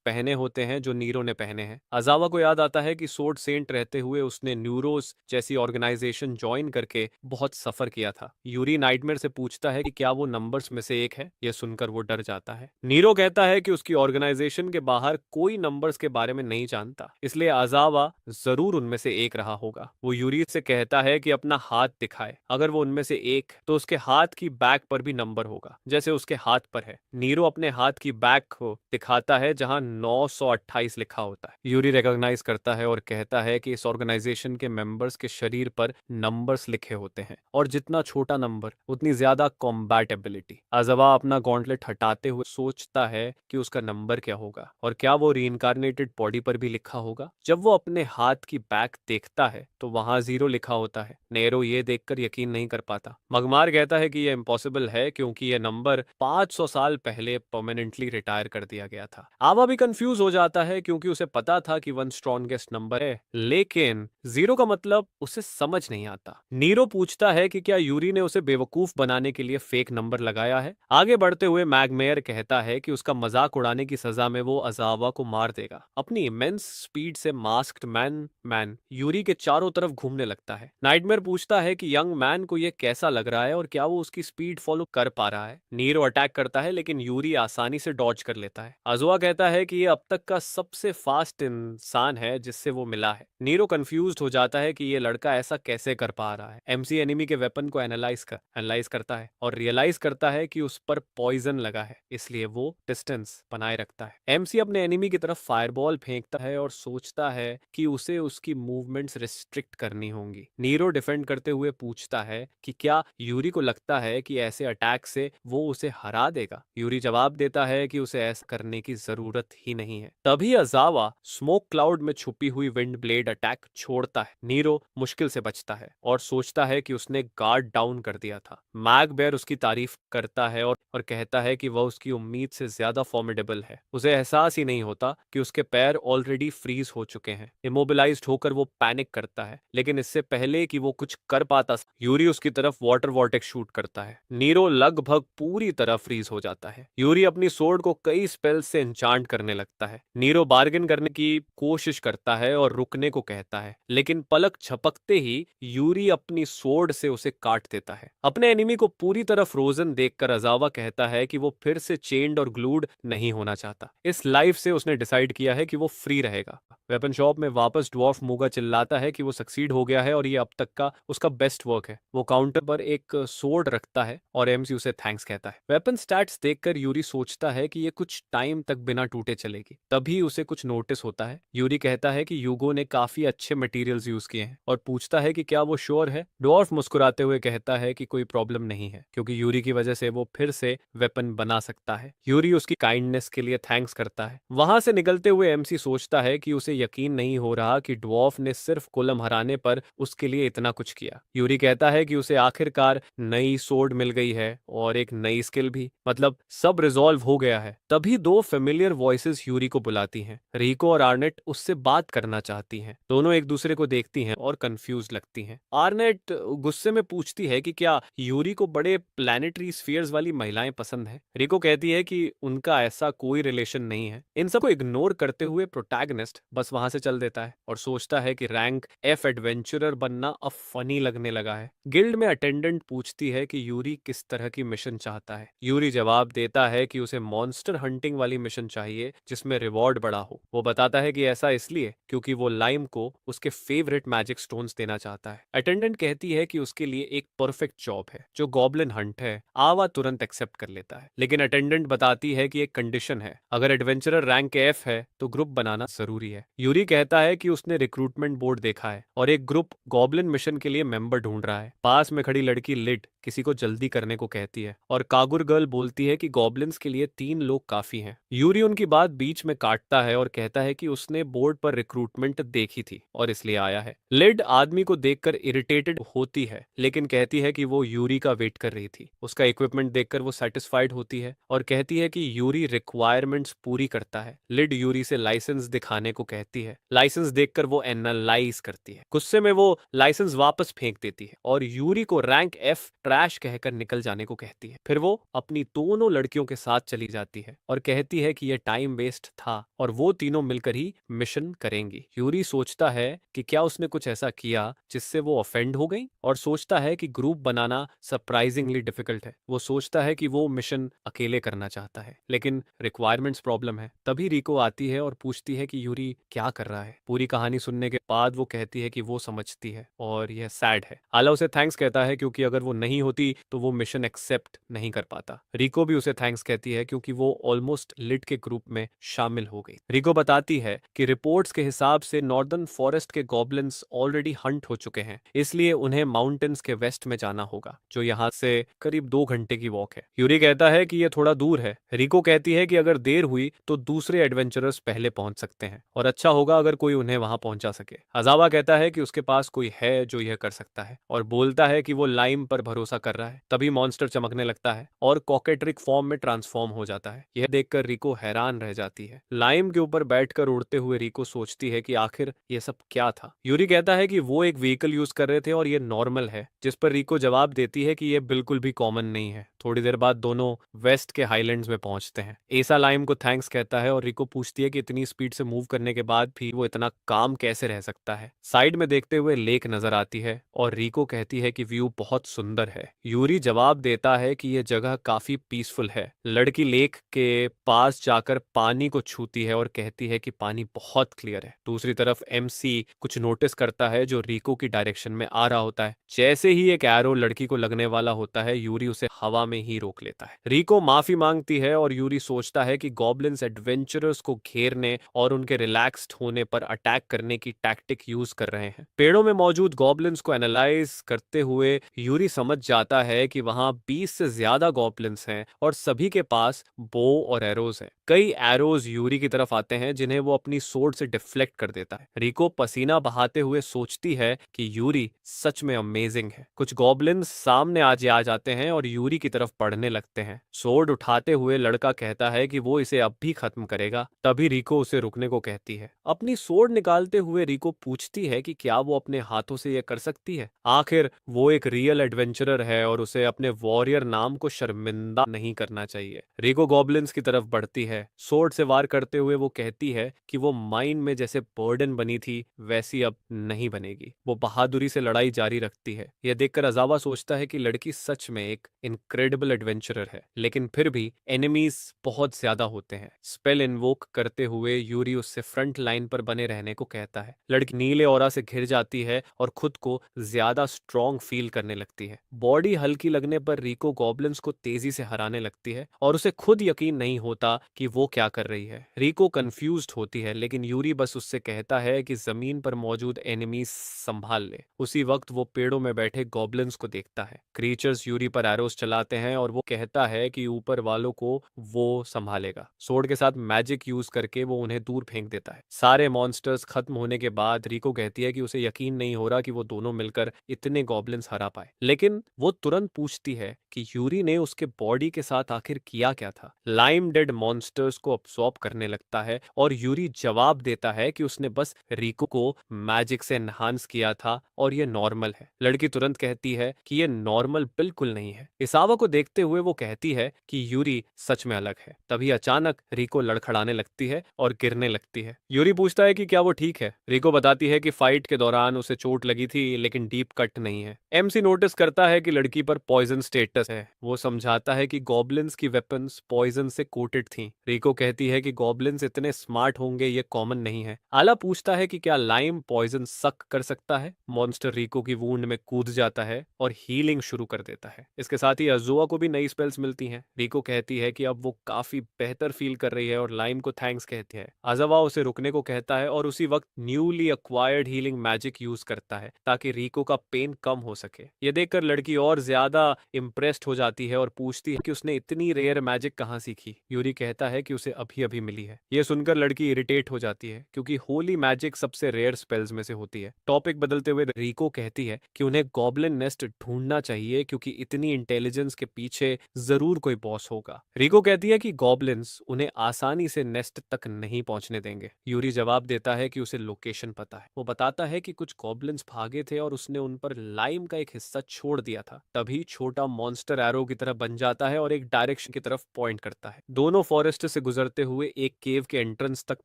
पहने होते हैं जो नीरो ने पहने हैं। अजावा को याद आता है कि सोर्ड सेंट रहते हुए उसने न्यूरोस जैसी ऑर्गेनाइजेशन ज्वाइन करके बहुत सफर किया था। यूरी नाइटमेयर से पूछता है कि क्या वो नंबर्स में से एक है। यह सुनकर वो डर जाता है। नीरो कहता है कि उसकी ऑर्गेनाइजेशन के बाहर कोई नंबर्स के बारे में नहीं जानता, इसलिए अजावा जरूर उनमें से एक रहा होगा। वो यूरी से कहता है कि अपना हाथ दिखाए, अगर वो उनमें से एक तो उसके हाथ की बैक पर भी नंबर होगा जैसे उसके हाथ पर है। नीरो अपने हाथ की बैक को दिखाता है जहां 928 लिखा होता है। यूरी रिकॉग्नाइज करता है और कहता है कि इस ऑर्गेनाइजेशन के मेंबर्स के शरीर पर नंबर्स लिखे होते हैं और जितना छोटा नंबर उतनी ज्यादा कॉम्बैट एबिलिटी। अजावा अपना गॉन्टलेट हटाते हुए सोचता है कि उसका नंबर क्या होगा और क्या वो रीइंकार्नेटेड बॉडी पर भी लिखा होगा। जब वो अपने हाथ की बैक देखता है तो वहां 0 लिखा होता है। नेरो ये देखकर यकीन नहीं कर पाता। मगमार कहता है कि यह इम्पॉसिबल है क्योंकि यह नंबर 500 साल पहले परमानेंटली रिटायर कर दिया गया था। आवा भी कंफ्यूज हो जाता है क्योंकि उसे पता था कि 1 स्ट्रॉन्गेस्ट नंबर है, लेकिन 0 का मतलब उसे समझ नहीं आता। नीरो पूछता है कि क्या यूरी ने उसे बेवकूफ बनाने के लिए फेक नंबर लगाया है। आगे बढ़ते हुए मैगमेयर कहता है कि उसका मजाक उड़ाने की सजा में वो अजावा को मार देगा। अपनी इमेंस स्पीड से मास्क्ड मैन यूरी के चारों तरफ घूमने लगता है। नाइटमेयर पूछता है कि यंग मैन को यह कैसा लग रहा है और क्या वो उसकी स्पीड फॉलो कर पा रहा है। नीरो अटैक करता है लेकिन यूरी आसानी से डॉज कर लेता है। अजुआ कहता है कि यह अब तक का सबसे फास्ट इंसान है जिससे वो मिला है। नीरो कंफ्यूज्ड हो जाता है कि यह लड़का ऐसा कैसे कर पा रहा है। एमसी एनिमी के वेपन को एनालाइज करता है और रियलाइज करता है कि उस पर पॉइजन लगा है, इसलिए वो डिस्टेंस बनाए रखता है। एमसी अपने एनिमी की तरफ फायरबॉल फेंकता है और सोचता है कि उसे उसकी मूवमेंट्स रिस्ट्रिक्ट करनी होंगी। नीरो डिफेंड करते हुए पूछता है कि क्या यूरी को लगता है कि ऐसे अटैक से वो उसे हरा देगा। यूरी जवाब देता है कि उसे ऐसा करने की जरूरत ही नहीं है। तभी अजावा स्मोक क्लाउड में छुपी हुई विंड ब्लेड अटैक छोड़ता है। नीरो मुश्किल से बचता है और सोचता है कि उसने गार्ड डाउन कर दिया था। मैगबेयर उसकी तारीफ करता है और कहता है कि वह उसकी उम्मीद से ज्यादा फॉर्मिडेबल है। उसे एहसास ही नहीं होता कि उसके पैर ऑलरेडी फ्रीज हो चुके हैं। इमोबिलाइज्ड होकर वो पैनिक करता है, लेकिन इससे पहले कि वो कुछ कर पाता यूरी उसकी तरफ वाटर वॉर्टेक्स शूट करता है। नीरो लगभग पूरी तरह फ्रीज हो जाता है। यूरी अपनी सोर्ड को कई स्पेल्स से एन्चांट करने लगता है। नीरो बार्गेन करने की कोशिश करता है और रुकने को कहता है, लेकिन पलक झपकते ही यूरी अपनी सोर्ड से उसे काट देता है। अपने एनिमी को पूरी तरह फ्रोजन देखकर अजावा कहता है कि वो फिर से चेन्ड और ग्लूड नहीं होना चाहता। इस लाइफ से उसने डिसाइड किया है कि वो फ्री रहेगा। वेपन शॉप में वापस ड्वार्फ मूगा चिल्लाता है कि वो सक्सीड हो गया है और ये अब तक का उसका बेस्ट वर्क है। वो काउंटर पर एक सोर्ड रखता है और एमसी उसे थैंक्स कहता है। वेपन स्टैट्स देखकर यूरी सोचता है कि ये कुछ टाइम तक बिना टूटे चलेगी। तभी उसे कुछ नोटिस होता है। यूरी यूरी कहता है कि यूगो ने काफी अच्छे मटेरियल्स यूज किए हैं और पूछता है कि क्या वो श्योर है। ड्वार्फ मुस्कुराते हुए कहता है कि कोई प्रॉब्लम नहीं है, क्योंकि यूरी की वजह से वो फिर से वेपन बना सकता है। यूरी उसकी काइंडनेस के लिए थैंक्स करता है। वहां से निकलते हुए एमसी सोचता है कि उसे यकीन नहीं हो रहा कि ड्वार्फ ने सिर्फ कोलम हराने पर उसके लिए इतना कुछ किया। यूरी कहता है कि उसे आखिरकार नई सोर्ड मिल गई है और एक नई स्किल भी, मतलब सब रिजॉल्व हो गया है। तभी दो फेमिलियर वॉइसेस यूरी को बुलाती हैं। रिको और आर्नेट उससे बात करना चाहती हैं। दोनों एक दूसरे को देखती हैं और कंफ्यूज लगती हैं। आर्नेट गुस्से में पूछती है कि क्या यूरी को बड़े प्लैनेटरी स्फीयर्स वाली महिलाएं पसंद है। रिको कहती है कि उनका ऐसा कोई रिलेशन नहीं है। इन सबको इग्नोर करते हुए प्रोटैगनिस्ट बस वहां से चल देता है और सोचता है कि रैंक एफ एडवेंचरर बनना अब फनी लगने लगा है। गिल्ड में अटेंडेंट पूछती है कि यूरी किस तरह की मिशन चाहता है। यूरी जवाब देता है कि उसे मॉन्स्टर हंटिंग वाली मिशन चाहिए जिसमें रिवॉर्ड बड़ा हो। वो बताता है कि ऐसा इसलिए क्योंकि वो लाइम को उसके फेवरेट मैजिक स्टोन्स देना चाहता है। अटेंडेंट कहती है कि उसके लिए एक परफेक्ट जॉब है जो गॉब्लिन हंट है। आवा तुरंत एक्सेप्ट कर लेता है, लेकिन अटेंडेंट बताती है कि एक कंडीशन है, अगर एडवेंचरर रैंक एफ है तो ग्रुप बनाना जरूरी है। यूरी कहता है कि उसने रिक्रूटमेंट बोर्ड देखा है और एक ग्रुप गॉब्लिन मिशन के लिए मेंबर ढूंढ रहा है। पास में खड़ी लड़की लिड किसी को जल्दी करने को कहती है और कागुर गर्ल बोलती है कि गॉब्लिन्स के लिए 3 लोग काफी हैं। यूरी उनकी बात बीच में काटता है और कहता है कि उसने बोर्ड पर रिक्रूटमेंट देखी थी और इसलिए आया है। लिड आदमी को देखकर इरिटेटेड होती है, लेकिन कहती है कि वो यूरी का वेट कर रही थी। उसका इक्विपमेंट देखकर वो सेटिस्फाइड होती है और कहती है कि यूरी रिक्वायरमेंट्स पूरी करता है। लिड यूरी से लाइसेंस दिखाने को कहती है। लाइसेंस देखकर वो एनालाइज करती है। गुस्से में वो लाइसेंस वापस फेंक देती है और यूरी को रैंक एफ ट्रैश कहकर निकल जाने को कहती है। फिर वो अपनी दोनों लड़कियों के साथ चली जाती है और कहती है कि यह टाइम वेस्ट था और वो तीनों मिलकर ही मिशन करेंगी। यूरी सोचता है कि क्या उसने कुछ ऐसा किया जिससे वो ऑफेंड हो गई और सोचता है कि ग्रुप बनाना सरप्राइजिंगली डिफिकल्ट है। वो सोचता है कि वो मिशन अकेले करना चाहता है, लेकिन रिक्वायरमेंट्स प्रॉब्लम है। तभी रिको आती है और पूछती है कि यूरी क्या कर रहा है। पूरी कहानी सुनने के बाद वो कहती है कि वो समझती है और यह सैड है। आला उसे थैंक्स कहता है क्योंकि अगर वो नहीं होती तो वो मिशन एक्सेप्ट नहीं कर पाता। रिको भी उसे थैंक्स कहती है क्योंकि वो ऑलमोस्ट लिड के ग्रुप में शामिल हो गई। रिको बताती है कि रिपोर्ट्स के हिसाब से नॉर्दर्न फॉरेस्ट के गॉब्लिन्स ऑलरेडी हंट हो चुके हैं, इसलिए उन्हें माउंटेन्स के वेस्ट में जाना होगा, जो यहाँ से करीब 2 घंटे की वॉक है। यूरी कहता है कि यह थोड़ा दूर है। रिको कहती है कि अगर देर हुई तो दूसरे एडवेंचरर्स पहले पहुंच सकते हैं और अच्छा होगा अगर कोई उन्हें वहां पहुंचा सके। अजावा कहता है कि उसके पास कोई है जो यह कर सकता है और बोलता है कि वो लाइम पर भरोसा कर रहा है। तभी मॉन्स्टर चमकने लगता है और कॉकेट्रिक फॉर्म में ट्रांसफॉर्म हो जाता है। यह देखकर रिको हैरान रह जाती है। लाइम के ऊपर बैठकर उड़ते हुए रिको सोचती है कि आखिर यह सब क्या था। यूरी कहता है कि वो एक व्हीकल यूज कर रहे थे और ये नॉर्मल है, जिस पर रिको जवाब देती है कि यह बिल्कुल भी कॉमन नहीं है। थोड़ी देर बाद दोनों वेस्ट के हाईलैंड्स में पहुंचते हैं। एसा लाइम को थैंक्स कहता है और रिको पूछती है कि इतनी स्पीड से मूव करने के बाद भी वो इतना काम कैसे रह सकता है। साइड में देखते हुए लेक नजर आती है और रिको कहती है कि व्यू बहुत सुंदर है। यूरी जवाब देता है कि यह जगह काफी पीसफुल है। लड़की लेक के पास जाकर पानी को छूती है और कहती है कि पानी बहुत क्लियर है। दूसरी तरफ एमसी कुछ नोटिस करता है जो रिको की डायरेक्शन में आ रहा होता है। जैसे ही एक एरो लड़की को लगने वाला होता है, यूरी उसे हवा में ही रोक लेता है। रिको माफी मांगती है और यूरी सोचता है कि गॉब्लिन्स एडवेंचरर्स को घेरने और उनके रिलैक्स्ड होने पर अटैक करने की टैक्टिक यूज कर रहे हैं। पेड़ों में मौजूद गॉब्लिन्स को एनालाइज करते हुए यूरी समझ जाता है कि वहां 20 से ज्यादा गॉब्लिन्स हैं और सभी के पास बो और एरोज हैं। कई एरोज यूरी की तरफ आते हैं जिन्हें वो अपनी सोर्ड से डिफ्लेक्ट कर देता है। रिको पसीना बहाते हुए सोचती है कि यूरी सच में अमेजिंग है। कुछ गॉब्लिन्स सामने आ जाते हैं और यूरी की तरफ पड़ने लगते हैं। सोर्ड उठाते हुए लड़का कहता है कि वो इसे अब भी खत्म करेगा। तभी रिको उसे रुकने को कहती है। अपनी सोर्ड निकालते हुए रिको पूछती है कि क्या वो अपने हाथों से यह कर सकती है। आखिर वो एक रियल एडवेंचरर है और उसे अपने वॉरियर नाम को शर्मिंदा नहीं करना चाहिए। रिको गॉब्लिन्स की तरफ बढ़ती है। सोर्ड से वार करते हुए वो कहती है कि वो माइन में जैसे बर्डन बनी थी वैसी अब नहीं बनेगी। वो बहादुरी से लड़ाई जारी रखती है। यह देखकर अजावा सोचता है कि लड़की सच में एक इनक्रेडिबल एडवेंचरर है, लेकिन फिर भी एनिमीज बहुत ज्यादा होते हैं। स्पेल इन्वोक करते हुए यूरी उससे फ्रंट लाइन पर बने रहने को कहता है। लड़की नीले ऑरा से घिर जाती है और खुद को ज्यादा स्ट्रॉन्ग फील करने लगती है। बॉडी हल्की लगने पर रिको गॉब्लिन्स को तेजी से हराने लगती है और उसे खुद यकीन नहीं होता कि कि वो क्या कर रही है। रिको कंफ्यूज्ड होती है, लेकिन यूरी बस उससे कहता है कि जमीन पर मौजूद एनिमीज संभाल ले। उसी वक्त वो पेड़ों में बैठे गॉब्लिन्स को देखता है। क्रीचर्स यूरी पर एरोस चलाते हैं और वो कहता है कि ऊपर वालों को वो संभालेगा। सोर्ड के साथ मैजिक यूज करके वो उन्हें दूर फेंक देता है। सारे मॉन्स्टर्स खत्म होने के बाद रिको कहती है कि उसे यकीन नहीं हो रहा कि वो दोनों मिलकर इतने गॉब्लिन्स हरा पाए, लेकिन वो तुरंत पूछती है कि यूरी ने उसके बॉडी के साथ आखिर किया क्या था। लाइम डेड मॉन्स्टर्स को अब्सॉर्ब करने लगता है और यूरी जवाब देता है कि उसने बस रिको को मैजिक से एनहांस किया था और ये नॉर्मल है। लड़की तुरंत कहती है कि ये नॉर्मल बिल्कुल नहीं है। इसावा को देखते हुए वो कहती है कि यूरी सच में अलग है। तभी अचानक रिको लड़खड़ाने लगती है और गिरने लगती है। यूरी पूछता है कि क्या वो ठीक है। रिको बताती है कि फाइट के दौरान उसे चोट लगी थी, लेकिन डीप कट नहीं है। एमसी नोटिस करता है कि लड़की पर पॉइजन स्टेटस है। वो समझाता है कि गॉब्लिन्स की वेपन्स पॉइजन से कोटेड थीं। रिको कहती है कि गॉब्लिन्स इतने स्मार्ट होंगे ये कॉमन नहीं है। आला पूछता है कि क्या लाइम पॉइजन सक कर सकता है। मॉन्स्टर रिको की वूंड में कूद जाता है और हीलिंग शुरू कर देता है। इसके साथ ही अजुआ को भी नई स्पेल्स मिलती हैं। रिको कहती है कि अब वो काफी बेहतर फील कर रही है और लाइम को थैंक्स कहती है। अजवा उसे रुकने को कहता है और उसी वक्त newly acquired healing magic use करता है ताकि रिको का पेन कम हो सके। ये देखकर लड़की और ज्यादा इम्प्रेस्ड हो जाती है और पूछती है कि उसने इतनी रेयर मैजिक कहाँ सीखी। यूरी कहता है कि उसे अभी अभी मिली है। ये सुनकर लड़की इरिटेट हो जाती है क्योंकि होली मैजिक सबसे रेयर स्पेल्स में से होती है। टॉपिक बदलते हुए रिको कहती है कि उन्हें गॉब्लिन नेस्ट ढूंढना चाहिए क्योंकि इतनी इंटेलिजेंस के पीछे जरूर कोई बॉस होगा। रिको कहती है कि गॉब्लिन्स उन्हें आसानी से नेस्ट तक नहीं पहुंचने देंगे। यूरी जवाब देता है कि उसे लोकेशन पता है। वो बताता है कि कुछ गॉब्लिन्स भागे थे और उसने उन पर लाइम का एक हिस्सा छोड़ दिया था। तभी छोटा मॉन्स्टर एरो की तरह बन जाता है और एक डायरेक्शन की तरफ पॉइंट करता है। दोनों फॉरेस्ट से गुजरते हुए एक केव के एंट्रेंस तक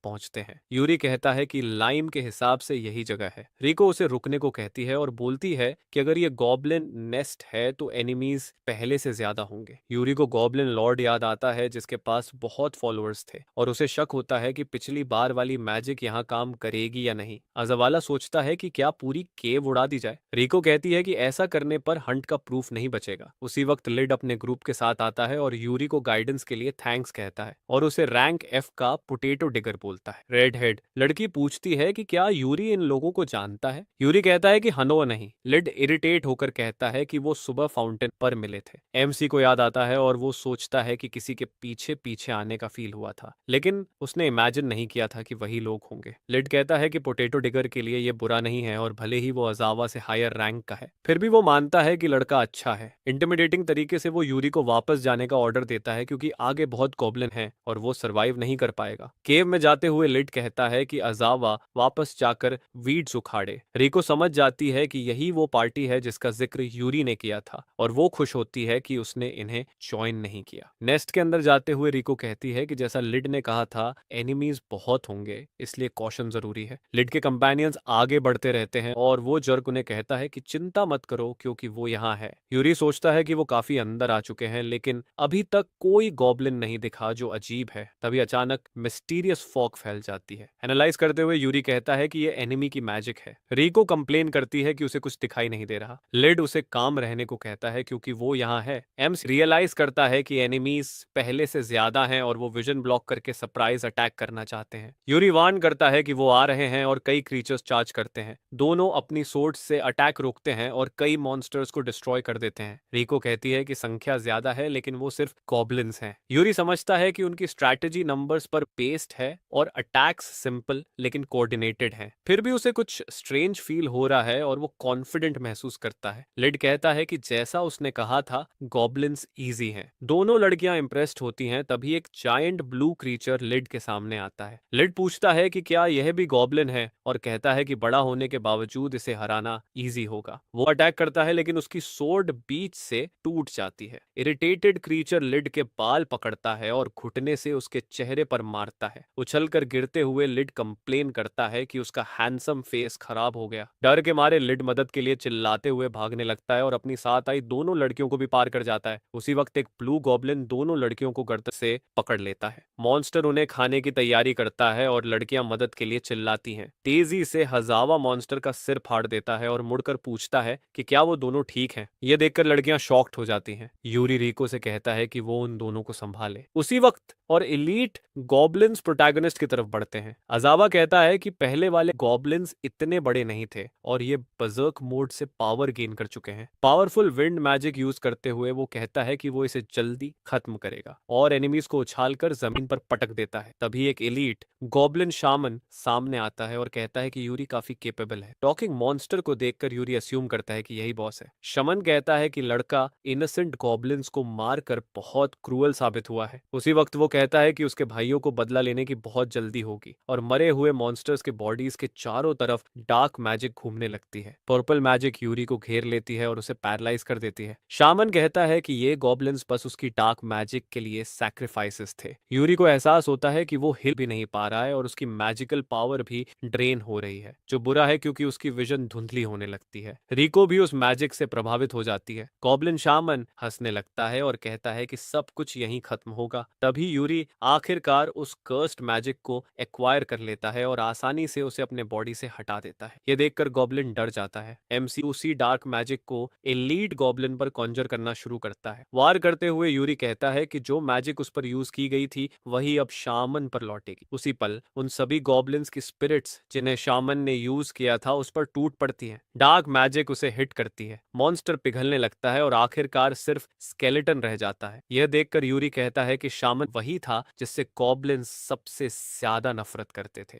पहुंचते हैं। यूरी कहता है कि लाइम के हिसाब से यही जगह है। रिको उसे रुकने को कहती है और बोलती है कि अगर ये गॉब्लिन नेस्ट है तो एनिमीज पहले से ज्यादा होंगे। यूरी को गॉब्लिन लॉर्ड याद आता है जिसके पास बहुत फॉलोअर्स थे और उसे शक होता है कि पिछली बार वाली मैजिक यहाँ काम करेगी या नहीं। अजवाला सोचता है कि क्या पूरी केव उड़ा दी जाए। रिको कहती है कि ऐसा करने पर हंट का प्रूफ नहीं बचेगा। उसी वक्त लिड अपने ग्रुप के साथ आता है और यूरी को गाइडेंस के लिए थैंक्स कहता है और उसे रैंक एफ का पोटैटो डिगर बोलता है। रेड हेड लड़की पूछती है कि क्या यूरी इन लोगों को जानता है। यूरी कहता है कि हनो नहीं। लिड इरिटेट होकर कहता है कि वो सुबह फाउंटेन पर मिले थे। एमसी को याद आता है और वो सोचता है कि किसी के पीछे पीछे आने का फील हुआ था, लेकिन उसने इमेजिन नहीं किया था कि वही लोग होंगे। लिड कहता है कि पोटैटो डिगर के लिए ये बुरा नहीं है और भले ही वो अजावा से हायर रैंक का है, फिर भी वो मानता है कि लड़का अच्छा है। इंटिमिडेटिंग तरीके से वो यूरी को वापस जाने का ऑर्डर देता है क्योंकि आगे बहुत गॉब्लिन हैं और वो सरवाइव नहीं कर पाएगा। केव में जाते हुए लिड कहता है कि अजावा वापस जाकर वीड्स उखाड़े। रिको समझ जाती है कि यही वो पार्टी है जिसका जिक्र यूरी ने किया था और वो खुश होती है कि उसने इन्हें ज्वाइन नहीं किया। नेस्ट के अंदर जाते हुए रिको कहती है कि जैसा लिड ने कहा था एनिमीज बहुत होंगे, इसलिए कॉशन जरूरी है। लिड के कंपेनियंस आगे बढ़ते रहते हैं और वो जर्क उन्हें कहता है कि चिंता मत करो क्योंकि वो यहाँ है। यूरी सोचता है कि वो काफी अंदर आ चुके हैं, लेकिन अभी तक कोई गॉब्लिन नहीं दिखा, जो अजीब है। तभी अचानक मिस्टीरियस फॉग फैल जाती है। एनालाइज करते हुए यूरी कहता है कि ये एनिमी की मैजिक है। रिको कंप्लेन करती है कि उसे कुछ दिखाई नहीं दे रहा। लिड उसे काम रहने को कहता है क्योंकि वो यहाँ है। एम्स रियलाइज करता है कि एनिमीज पहले से ज्यादा हैं और वो विजन ब्लॉक करके सरप्राइज अटैक करना चाहते हैं। यूरी वार्न करता है कि वो आ रहे हैं और कई क्रीचर्स चार्ज करते हैं। दोनों अपनी सोर्ड से अटैक रोकते हैं और कई मॉन्स्टर्स को डिस्ट्रॉय कर देते हैं। रिको कहती है कि संख्या ज्यादा है लेकिन वो सिर्फ गॉब्लिन्स हैं। यूरी समझता है कि उनकी स्ट्रैटेजी नंबर्स पर बेस्ड है और अटैक्स सिंपल लेकिन कोऑर्डिनेटेड हैं। फिर भी उसे कुछ स्ट्रेंज फील हो रहा है और वो कॉन्फिडेंट महसूस करता है। लिड कहता है कि जैसा उसने कहा था गॉब्लिन्स इजी हैं। दोनों लड़कियां इंप्रेस्ड होती हैं, तभी एक जायंट ब्लू क्रीचर लिड के सामने आता है। लिड पूछता है कि क्या यह भी गॉब्लिन है और कहता है कि बड़ा होने के बावजूद इसे हराना इजी होगा। वो अटैक करता है लेकिन उसकी सोर्ड बीच से टूट जाती है। इरिटेटेड क्रीचर लिड के बाल पकड़ता है और घुटने से उसके चेहरे पर मारता है। उछलकर गिरते हुए लिड कंप्लेन करता है कि उसका हैंडसम फेस खराब हो गया। डर के मारे लिड मदद के लिए चिल्लाते हुए भागने लगता है और अपनी साथ आई दोनों लड़कियों को भी पार कर जाता है। उसी वक्त एक ब्लू गॉब्लिन दोनों लड़कियों को गर्दन से पकड़ लेता है। मॉन्स्टर उन्हें खाने की तैयारी करता है और लड़कियां मदद के लिए चिल्लाती हैं। तेजी से हजावा मॉन्स्टर का सिर फाड़ देता है और मुड़कर पूछता है कि क्या वो दोनों ठीक हैं। ये देखकर लड़कियां शॉक्ड हो जाती हैं। यूरी रिको से कहता है कि वो उन दोनों को संभाले। उसी वक्त सख्त और एलीट गॉब्लिन्स प्रोटैगनिस्ट की तरफ बढ़ते हैं। अजावा कहता है कि पहले वाले गॉब्लिन्स इतने बड़े नहीं थे और ये बर्जर्क मोड से पावर गेन कर चुके हैं। पावरफुल विंड मैजिक यूज करते हुए वो कहता है कि वो इसे जल्दी खत्म करेगा और एनिमीज को उछालकर जमीन पर पटक देता है। तभी एक एलीट गॉब्लिन शामन सामने आता है और कहता है कि यूरी काफी केपेबल है। टॉकिंग मॉन्स्टर को देखकर यूरी अस्यूम करता है कि यही बॉस है। शमन कहता है कि लड़का इनोसेंट गॉब्लिन्स को मारकर बहुत क्रूअल साबित हुआ है। उसी वक्त वो कहता है कि उसके भाइयों को बदला लेने की बहुत जल्दी होगी और मरे हुए मॉन्स्टर्स के बॉडीज के चारों तरफ डार्क मैजिक घूमने लगती है। पर्पल मैजिक यूरी को घेर लेती है और उसे पैरालाइज कर देती है। शामन कहता है कि ये गॉब्लिन्स बस उसकी डार्क मैजिक के लिए सैक्रिफाइसेस थे। यूरी को एहसास होता है कि वो हिल भी नहीं पा रहा है और उसकी मैजिकल पावर भी ड्रेन हो रही है, जो बुरा है क्योंकि उसकी विजन धुंधली होने लगती है। रिको भी उस मैजिक से प्रभावित हो जाती है। गॉब्लिन शामन हंसने लगता है और कहता है कि सब कुछ यहीं खत्म होगा। तभी यूरी आखिरकार उस कर्स्ड मैजिक को एक्वायर कर लेता है और आसानी से उसे अपने बॉडी से हटा देता है। ये देखकर गॉब्लिन डर जाता है। एमसी उसी डार्क मैजिक को एलीट गॉब्लिन पर कॉन्जर करना शुरू करता है। वार करते हुए यूरी कहता है कि जो मैजिक उस पर यूज की गई थी वही अब शामन पर लौटेगी। उसी पल उन सभी गॉब्लिन्स की स्पिरिट्स जिन्हें शामन ने यूज किया था उस पर टूट पड़ती हैं। डार्क मैजिक उसे हिट करती है। मॉन्स्टर पिघलने लगता है और आखिरकार सिर्फ स्केलेटन रह जाता है। यह देखकर यूरी कहता है कि शामन वही था जिससे गॉब्लिन्स सबसे ज्यादा नफरत करते थे।